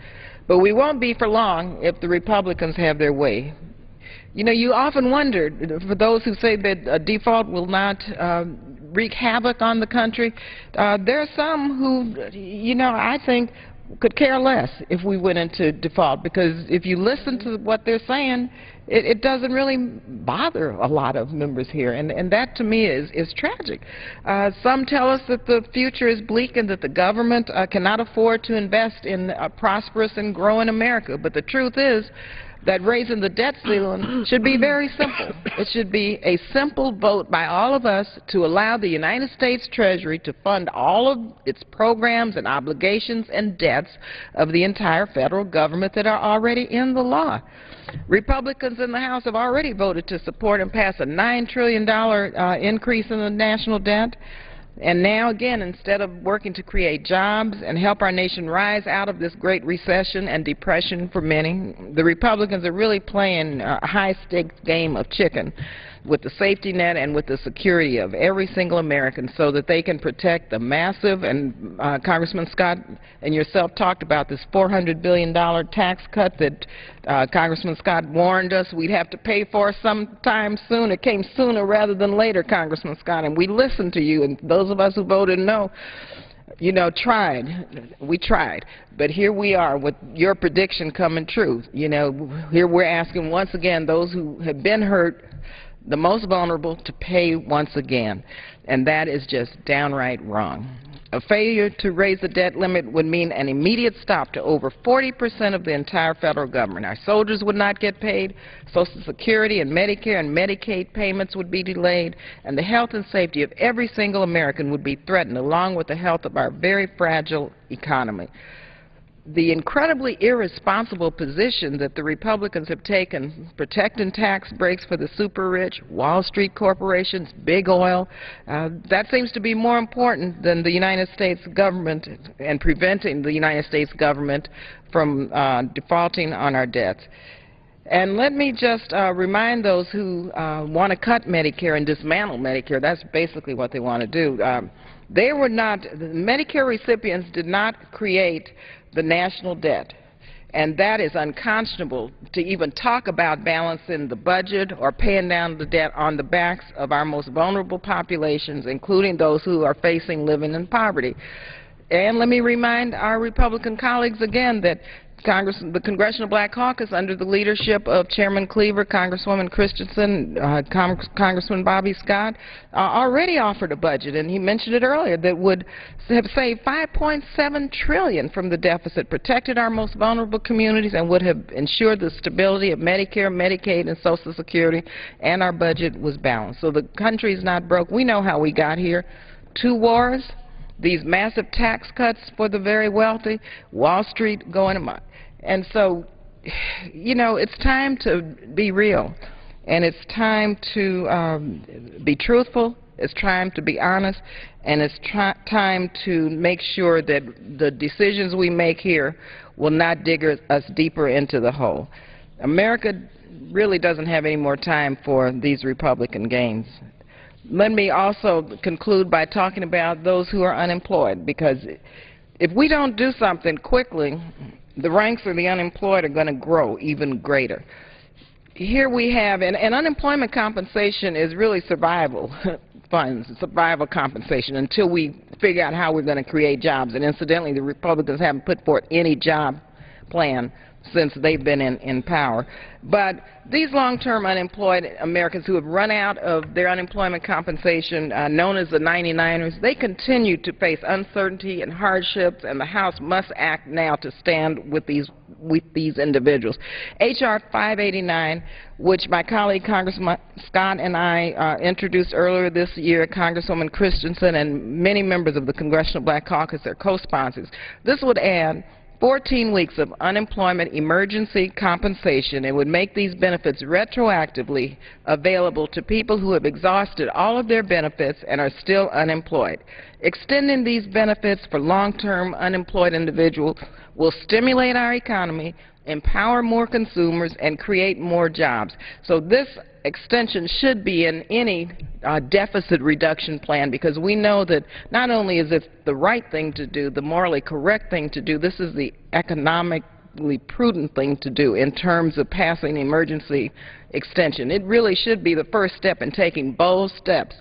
But we won't be for long if the Republicans have their way. You know, you often wondered, for those who say that a default will not wreak havoc on the country, there are some who, you know, I think could care less if we went into default, because if you listen to what they're saying, it doesn't really bother a lot of members here, and that to me is tragic. Some tell us that the future is bleak and that the government cannot afford to invest in a prosperous and growing America, but the truth is that raising the debt ceiling should be very simple. It should be a simple vote by all of us to allow the United States Treasury to fund all of its programs and obligations and debts of the entire federal government that are already in the law. Republicans in the House have already voted to support and pass a $9 trillion increase in the national debt. And now, again, instead of working to create jobs and help our nation rise out of this great recession and depression for many, the Republicans are really playing a high-stakes game of chicken with the safety net and with the security of every single American so that they can protect the massive, and Congressman Scott and yourself talked about this $400 billion tax cut that Congressman Scott warned us we'd have to pay for sometime soon. It came sooner rather than later, Congressman Scott, and we listened to you, and those of us who voted no, you know, we tried. But here we are with your prediction coming true. You know, here we're asking once again those who have been hurt, the most vulnerable, to pay once again, and that is just downright wrong. A failure to raise the debt limit would mean an immediate stop to over 40% of the entire federal government. Our soldiers would not get paid, Social Security and Medicare and Medicaid payments would be delayed, and the health and safety of every single American would be threatened, along with the health of our very fragile economy. The incredibly irresponsible position that the Republicans have taken, protecting tax breaks for the super-rich, Wall Street corporations, big oil, that seems to be more important than the United States government and preventing the United States government from defaulting on our debts. And let me just remind those who want to cut Medicare and dismantle Medicare, that's basically what they want to do. They were not, the Medicare recipients did not create the national debt, and that is unconscionable to even talk about balancing the budget or paying down the debt on the backs of our most vulnerable populations, including those who are facing living in poverty. And let me remind our Republican colleagues again that the Congressional Black Caucus, under the leadership of Chairman Cleaver, Congresswoman Christensen, Congressman Bobby Scott, already offered a budget, and he mentioned it earlier, that would have saved $5.7 trillion from the deficit, protected our most vulnerable communities, and would have ensured the stability of Medicare, Medicaid, and Social Security, and our budget was balanced. So the country is not broke. We know how we got here. 2 wars, these massive tax cuts for the very wealthy, Wall Street going amok. And so, you know, it's time to be real, and it's time to be truthful, it's time to be honest, and it's time to make sure that the decisions we make here will not dig us deeper into the hole. America really doesn't have any more time for these Republican games. Let me also conclude by talking about those who are unemployed, because if we don't do something quickly, the ranks of the unemployed are going to grow even greater. Here we have, and unemployment compensation is really survival funds, survival compensation, until we figure out how we're going to create jobs. And incidentally, the Republicans haven't put forth any job plan since they've been in power. But these long-term unemployed Americans who have run out of their unemployment compensation, known as the 99ers, they continue to face uncertainty and hardships, and the House must act now to stand with these individuals. H.R. 589, which my colleague Congressman Scott and I introduced earlier this year, Congresswoman Christensen and many members of the Congressional Black Caucus are co-sponsors. This would add 14 weeks of unemployment emergency compensation. It would make these benefits retroactively available to people who have exhausted all of their benefits and are still unemployed. Extending these benefits for long-term unemployed individuals will stimulate our economy, empower more consumers, and create more jobs. So this extension should be in any deficit reduction plan, because we know that not only is it the right thing to do, the morally correct thing to do, this is the economic economically prudent thing to do in terms of passing emergency extension. It really should be the first step in taking bold steps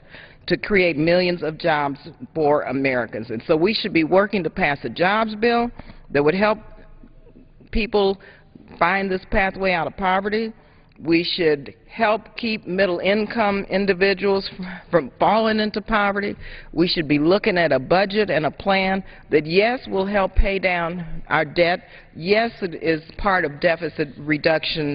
to create millions of jobs for Americans. And so we should be working to pass a jobs bill that would help people find this pathway out of poverty. We should help keep middle-income individuals from falling into poverty. We should be looking at a budget and a plan that, yes, will help pay down our debt. Yes, it is part of deficit reduction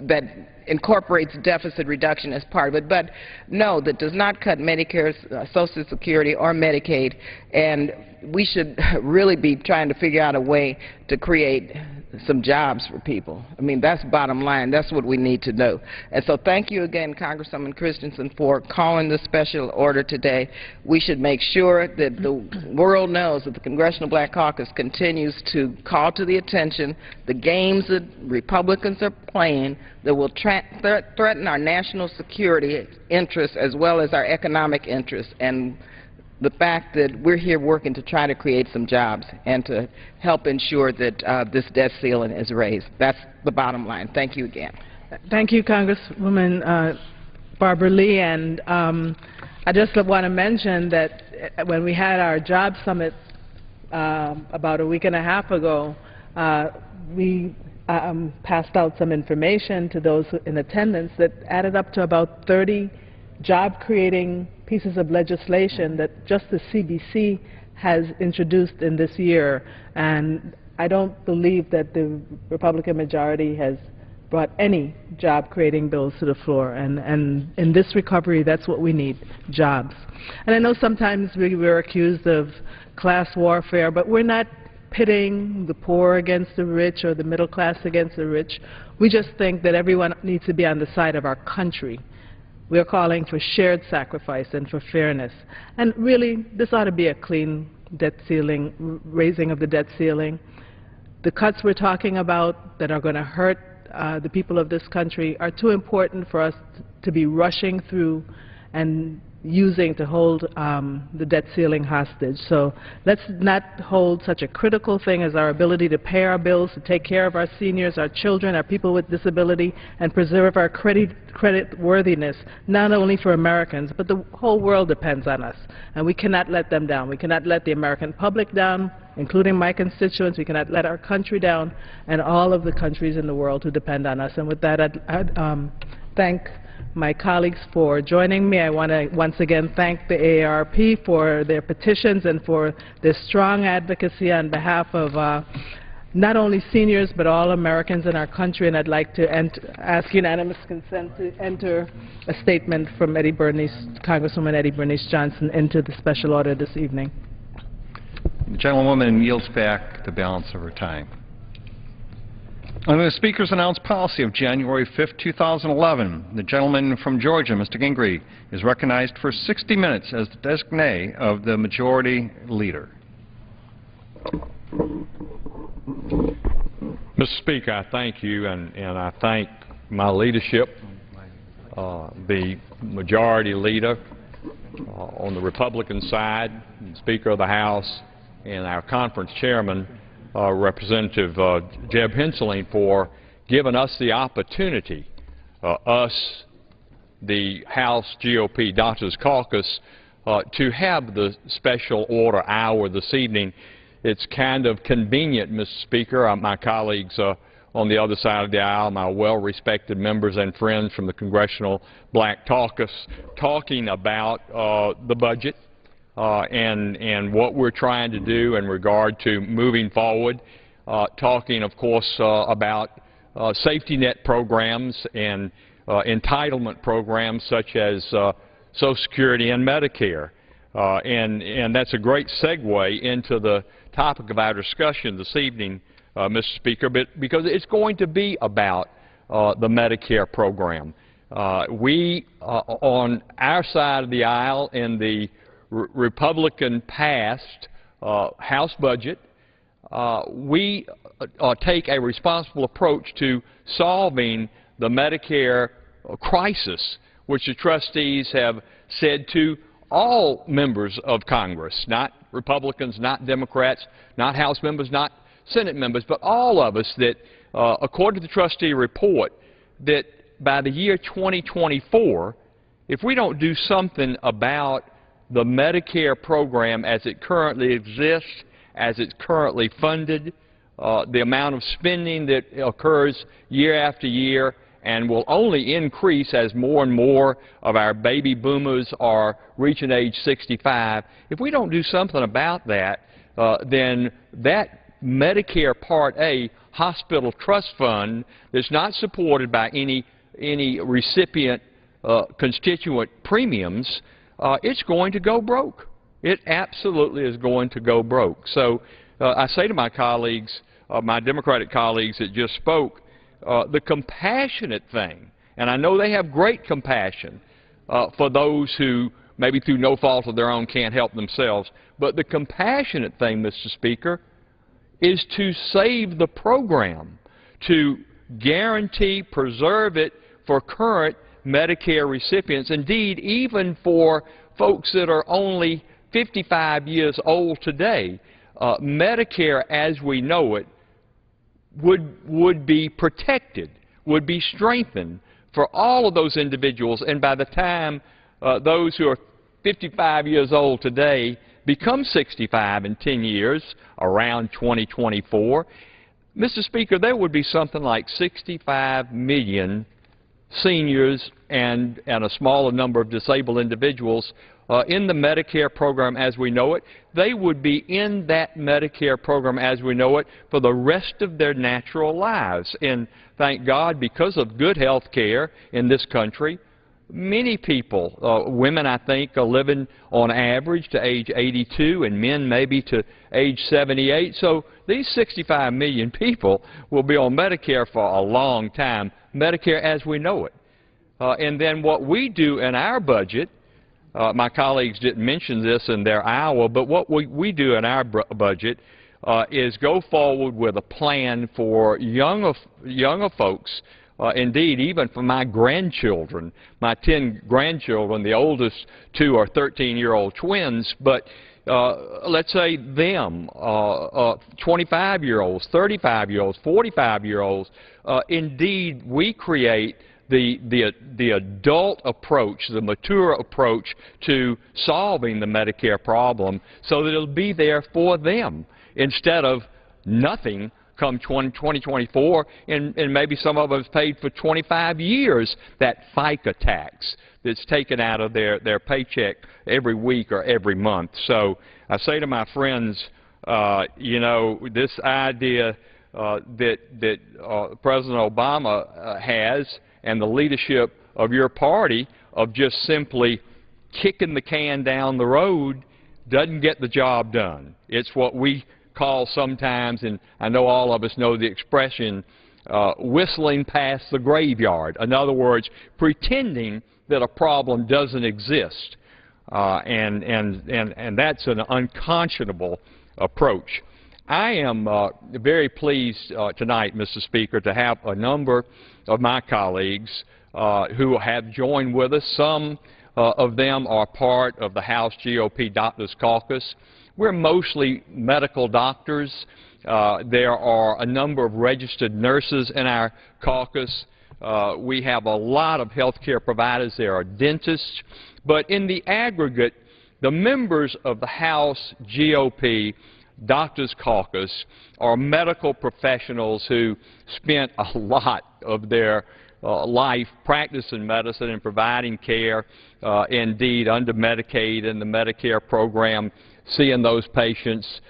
that incorporates deficit reduction as part of it, but no, that does not cut Medicare, Social Security, or Medicaid. And we should really be trying to figure out a way to create some jobs for people. I mean, that's bottom line. That's what we need to do. And so thank you again, Congresswoman Christensen, for calling this special order today. We should make sure that the world knows that the Congressional Black Caucus continues to call to the attention the games that Republicans are playing that will threaten our national security interests as well as our economic interests, and the fact that we're here working to try to create some jobs and to help ensure that this debt ceiling is raised. That's the bottom line. Thank you again. Thank you, Congresswoman Barbara Lee. And I just want to mention that when we had our job summit about a week and a half ago, we passed out some information to those in attendance that added up to about 30 job-creating pieces of legislation that just the CBC has introduced in this year. And I don't believe that the Republican majority has brought any job-creating bills to the floor. And in this recovery, that's what we need, jobs. And I know sometimes we're accused of class warfare, but we're not pitting the poor against the rich or the middle class against the rich. We just think that everyone needs to be on the side of our country. We are calling for shared sacrifice and for fairness. And really, this ought to be a clean debt ceiling, raising of the debt ceiling. The cuts we're talking about that are going to hurt the people of this country are too important for us to be rushing through and using to hold the debt ceiling hostage. So let's not hold such a critical thing as our ability to pay our bills, to take care of our seniors, our children, our people with disability, and preserve our credit worthiness, not only for Americans, but the whole world depends on us. And we cannot let them down. We cannot let the American public down, including my constituents. We cannot let our country down and all of the countries in the world who depend on us. And with that, I'd thank my colleagues for joining me. I want to once again thank the AARP for their petitions and for their strong advocacy on behalf of not only seniors but all Americans in our country. And I'd like to ask unanimous consent to enter a statement from Congresswoman Eddie Bernice Johnson into the special order this evening. The gentlewoman yields back the balance of her time. Under the Speaker's announced policy of January 5, 2011, the gentleman from Georgia, Mr. Gingrey, is recognized for 60 minutes as the designee of the Majority Leader. Mr. Speaker, I thank you, and I thank my leadership, the Majority Leader on the Republican side, the Speaker of the House, and our conference chairman, Representative Jeb Henseling, for giving us the opportunity, us, the House GOP Doctors Caucus, to have the special order hour this evening. It's kind of convenient, Mr. Speaker. My colleagues on the other side of the aisle, my well-respected members and friends from the Congressional Black Caucus, talking about the budget, and what we're trying to do in regard to moving forward, talking, of course, about safety net programs and entitlement programs such as Social Security and Medicare. And that's a great segue into the topic of our discussion this evening, Mr. Speaker, because it's going to be about the Medicare program. We, on our side of the aisle in the Republican-passed House budget, we take a responsible approach to solving the Medicare crisis, which the trustees have said to all members of Congress, not Republicans, not Democrats, not House members, not Senate members, but all of us, that according to the trustee report, that by the year 2024, if we don't do something about the Medicare program as it currently exists, as it's currently funded, the amount of spending that occurs year after year and will only increase as more and more of our baby boomers are reaching age 65, if we don't do something about that, then that Medicare Part A hospital trust fund that's not supported by any recipient constituent premiums, it's going to go broke. It absolutely is going to go broke. So I say to my colleagues, my Democratic colleagues that just spoke, the compassionate thing, and I know they have great compassion for those who maybe through no fault of their own can't help themselves, but the compassionate thing, Mr. Speaker, is to save the program, to guarantee, preserve it for current Medicare recipients. Indeed, even for folks that are only 55 years old today, Medicare as we know it would be protected, would be strengthened for all of those individuals. And by the time those who are 55 years old today become 65 in 10 years, around 2024, Mr. Speaker, there would be something like 65 million seniors and a smaller number of disabled individuals in the Medicare program as we know it. They would be in that Medicare program as we know it for the rest of their natural lives. And thank God, because of good health care in this country, many people, women I think, are living on average to age 82 and men maybe to age 78. So these 65 million people will be on Medicare for a long time, Medicare as we know it. And then what we do in our budget, my colleagues didn't mention this in their hour, but what we do in our budget is go forward with a plan for younger folks. Indeed, even for my grandchildren, my 10 grandchildren, the oldest 2 are 13-year-old twins, but let's say them, 25-year-olds, 35-year-olds, 45-year-olds, indeed, we create the adult approach, the mature approach to solving the Medicare problem so that it'll be there for them instead of nothing come 2024, and maybe some of us paid for 25 years that FICA tax that's taken out of their paycheck every week or every month. So I say to my friends, you know, this idea that President Obama has and the leadership of your party of just simply kicking the can down the road doesn't get the job done. It's what we call sometimes, and I know all of us know the expression, whistling past the graveyard. In other words, pretending that a problem doesn't exist. And that's an unconscionable approach. I am very pleased tonight, Mr. Speaker, to have a number of my colleagues who have joined with us. Some of them are part of the House GOP Doctors Caucus. We're mostly medical doctors. There are a number of registered nurses in our caucus. We have a lot of health care providers. There are dentists. But in the aggregate, the members of the House GOP Doctors Caucus are medical professionals who spent a lot of their life practicing medicine and providing care, indeed, under Medicaid and the Medicare program, seeing those patients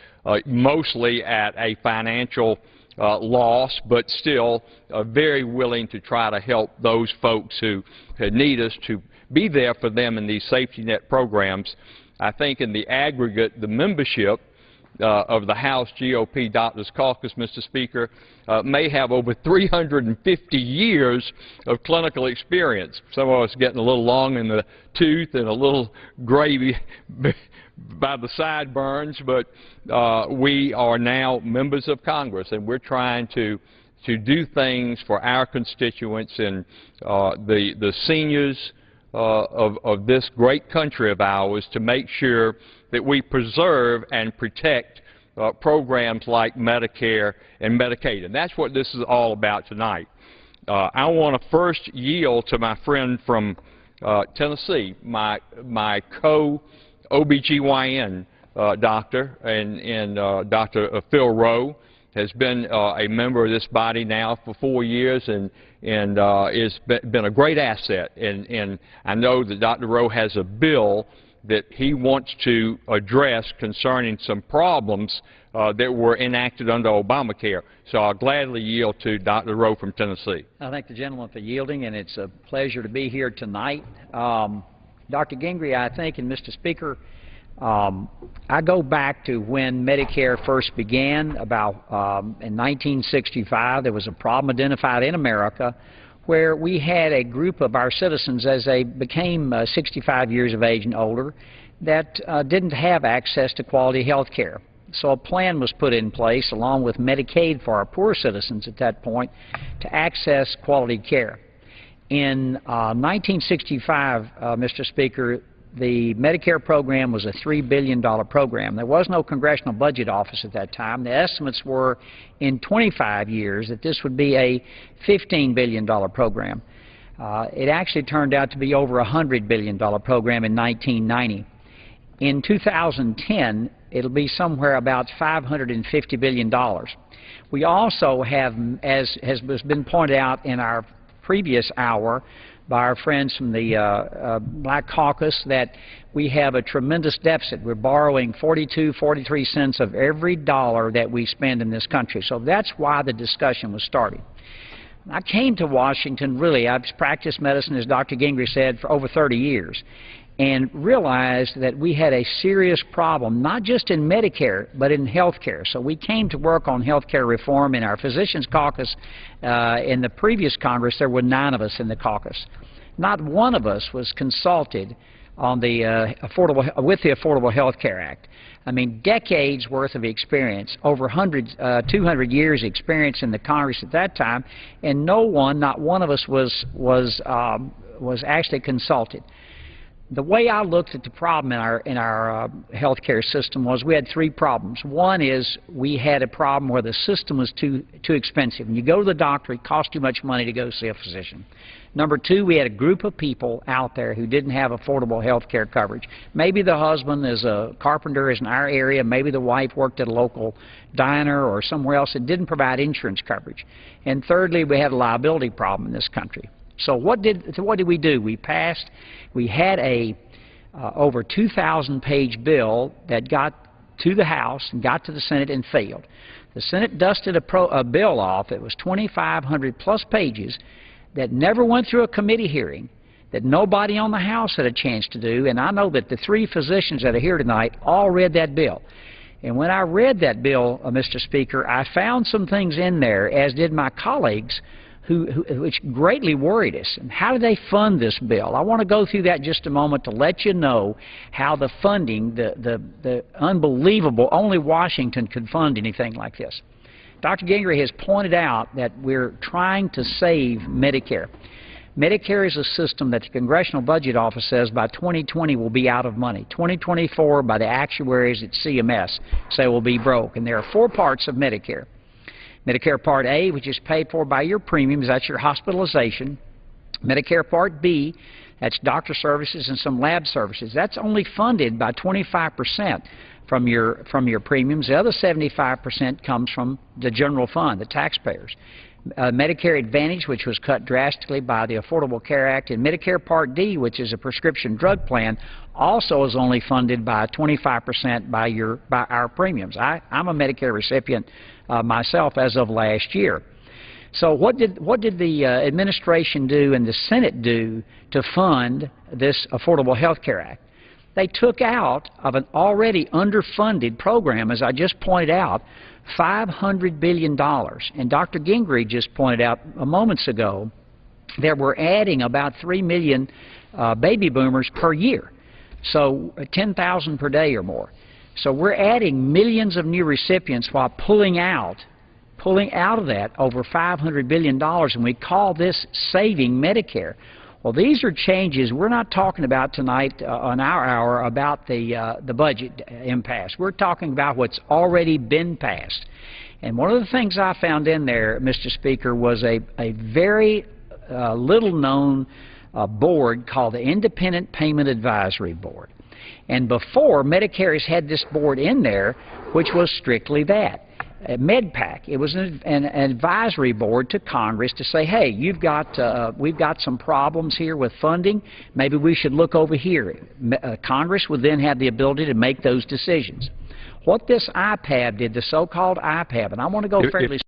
mostly at a financial loss, but still very willing to try to help those folks who need us to be there for them in these safety net programs. I think in the aggregate, the membership of the House GOP Doctors Caucus, Mr. Speaker, may have over 350 years of clinical experience. Some of us getting a little long in the tooth and a little gravy by the sideburns, but we are now members of Congress, and we're trying to do things for our constituents and the seniors of this great country of ours to make sure that we preserve and protect programs like Medicare and Medicaid. And that's what this is all about tonight. I want to first yield to my friend from Tennessee, my co-OBGYN doctor, and Dr. Phil Rowe has been a member of this body now for 4 years and has been a great asset. And I know that Dr. Rowe has a bill that he wants to address concerning some problems that were enacted under Obamacare. So I'll gladly yield to Dr. Rowe from Tennessee. I thank the gentleman for yielding, and it's a pleasure to be here tonight. Dr. Gingrey, I think, and Mr. Speaker, I go back to when Medicare first began, about in 1965. There was a problem identified in America where we had a group of our citizens, as they became 65 years of age and older, that didn't have access to quality health care. So a plan was put in place, along with Medicaid for our poor citizens at that point, to access quality care. In 1965, Mr. Speaker, the Medicare program was a $3 billion program. There was no Congressional Budget Office at that time. The estimates were in 25 years that this would be a $15 billion program. It actually turned out to be over a $100 billion program in 1990. In 2010, it'll be somewhere about $550 billion. We also have, as has been pointed out in our previous hour by our friends from the Black Caucus, that we have a tremendous deficit. We're borrowing 43 cents of every dollar that we spend in this country. So that's why the discussion was started. I came to Washington, really, I've practiced medicine, as Dr. Gingrey said, for over 30 years, and realized that we had a serious problem, not just in Medicare, but in health care. So we came to work on health care reform in our Physicians Caucus. In the previous Congress, there were 9 of us in the caucus. Not one of us was consulted on the with the Affordable Health Care Act. I mean, decades worth of experience, over 200 years experience in the Congress at that time, and no one, not one of us was actually consulted. The way I looked at the problem in our health care system was we had 3 problems. One is we had a problem where the system was too expensive. When you go to the doctor, it costs too much money to go see a physician. Number 2, we had a group of people out there who didn't have affordable health care coverage. Maybe the husband is a carpenter, is in our area. Maybe the wife worked at a local diner or somewhere else that didn't provide insurance coverage. And thirdly, we had a liability problem in this country. So what did we do? We had a over 2,000-page bill that got to the House and got to the Senate and failed. The Senate dusted a bill off. It was 2,500 plus pages that never went through a committee hearing, that nobody on the House had a chance to do, and I know that the 3 physicians that are here tonight all read that bill. And when I read that bill, Mr. Speaker, I found some things in there, as did my colleagues, which greatly worried us. And how do they fund this bill? I want to go through that just a moment to let you know how the funding, the unbelievable, only Washington could fund anything like this. Dr. Gingrey has pointed out that we're trying to save Medicare. Medicare is a system that the Congressional Budget Office says by 2020 will be out of money. 2024, by the actuaries at CMS, say will be broke. And there are 4 parts of Medicare. Medicare Part A, which is paid for by your premiums, that's your hospitalization. Medicare Part B, that's doctor services and some lab services. That's only funded by 25% from your premiums. The other 75% comes from the general fund, the taxpayers. Medicare Advantage, which was cut drastically by the Affordable Care Act, and Medicare Part D, which is a prescription drug plan, also is only funded by 25% by our premiums. I'm a Medicare recipient myself as of last year. So what did the administration do and the Senate do to fund this Affordable Health Care Act? They took out of an already underfunded program, as I just pointed out, $500 billion. And Dr. Gingrey just pointed out moments ago that we're adding about 3 million baby boomers per year, so 10,000 per day or more. So we're adding millions of new recipients while pulling out of that over $500 billion, and we call this saving Medicare. Well, these are changes. We're not talking about tonight on our hour about the budget impasse. We're talking about what's already been passed. And one of the things I found in there, Mr. Speaker, was a very little-known board called the Independent Payment Advisory Board. And before, Medicare has had this board in there, which was strictly that. MedPAC, it was an advisory board to Congress to say, hey, we've got some problems here with funding. Maybe we should look over here. Congress would then have the ability to make those decisions. What this IPAB did, the so-called IPAB, and I want to go fairly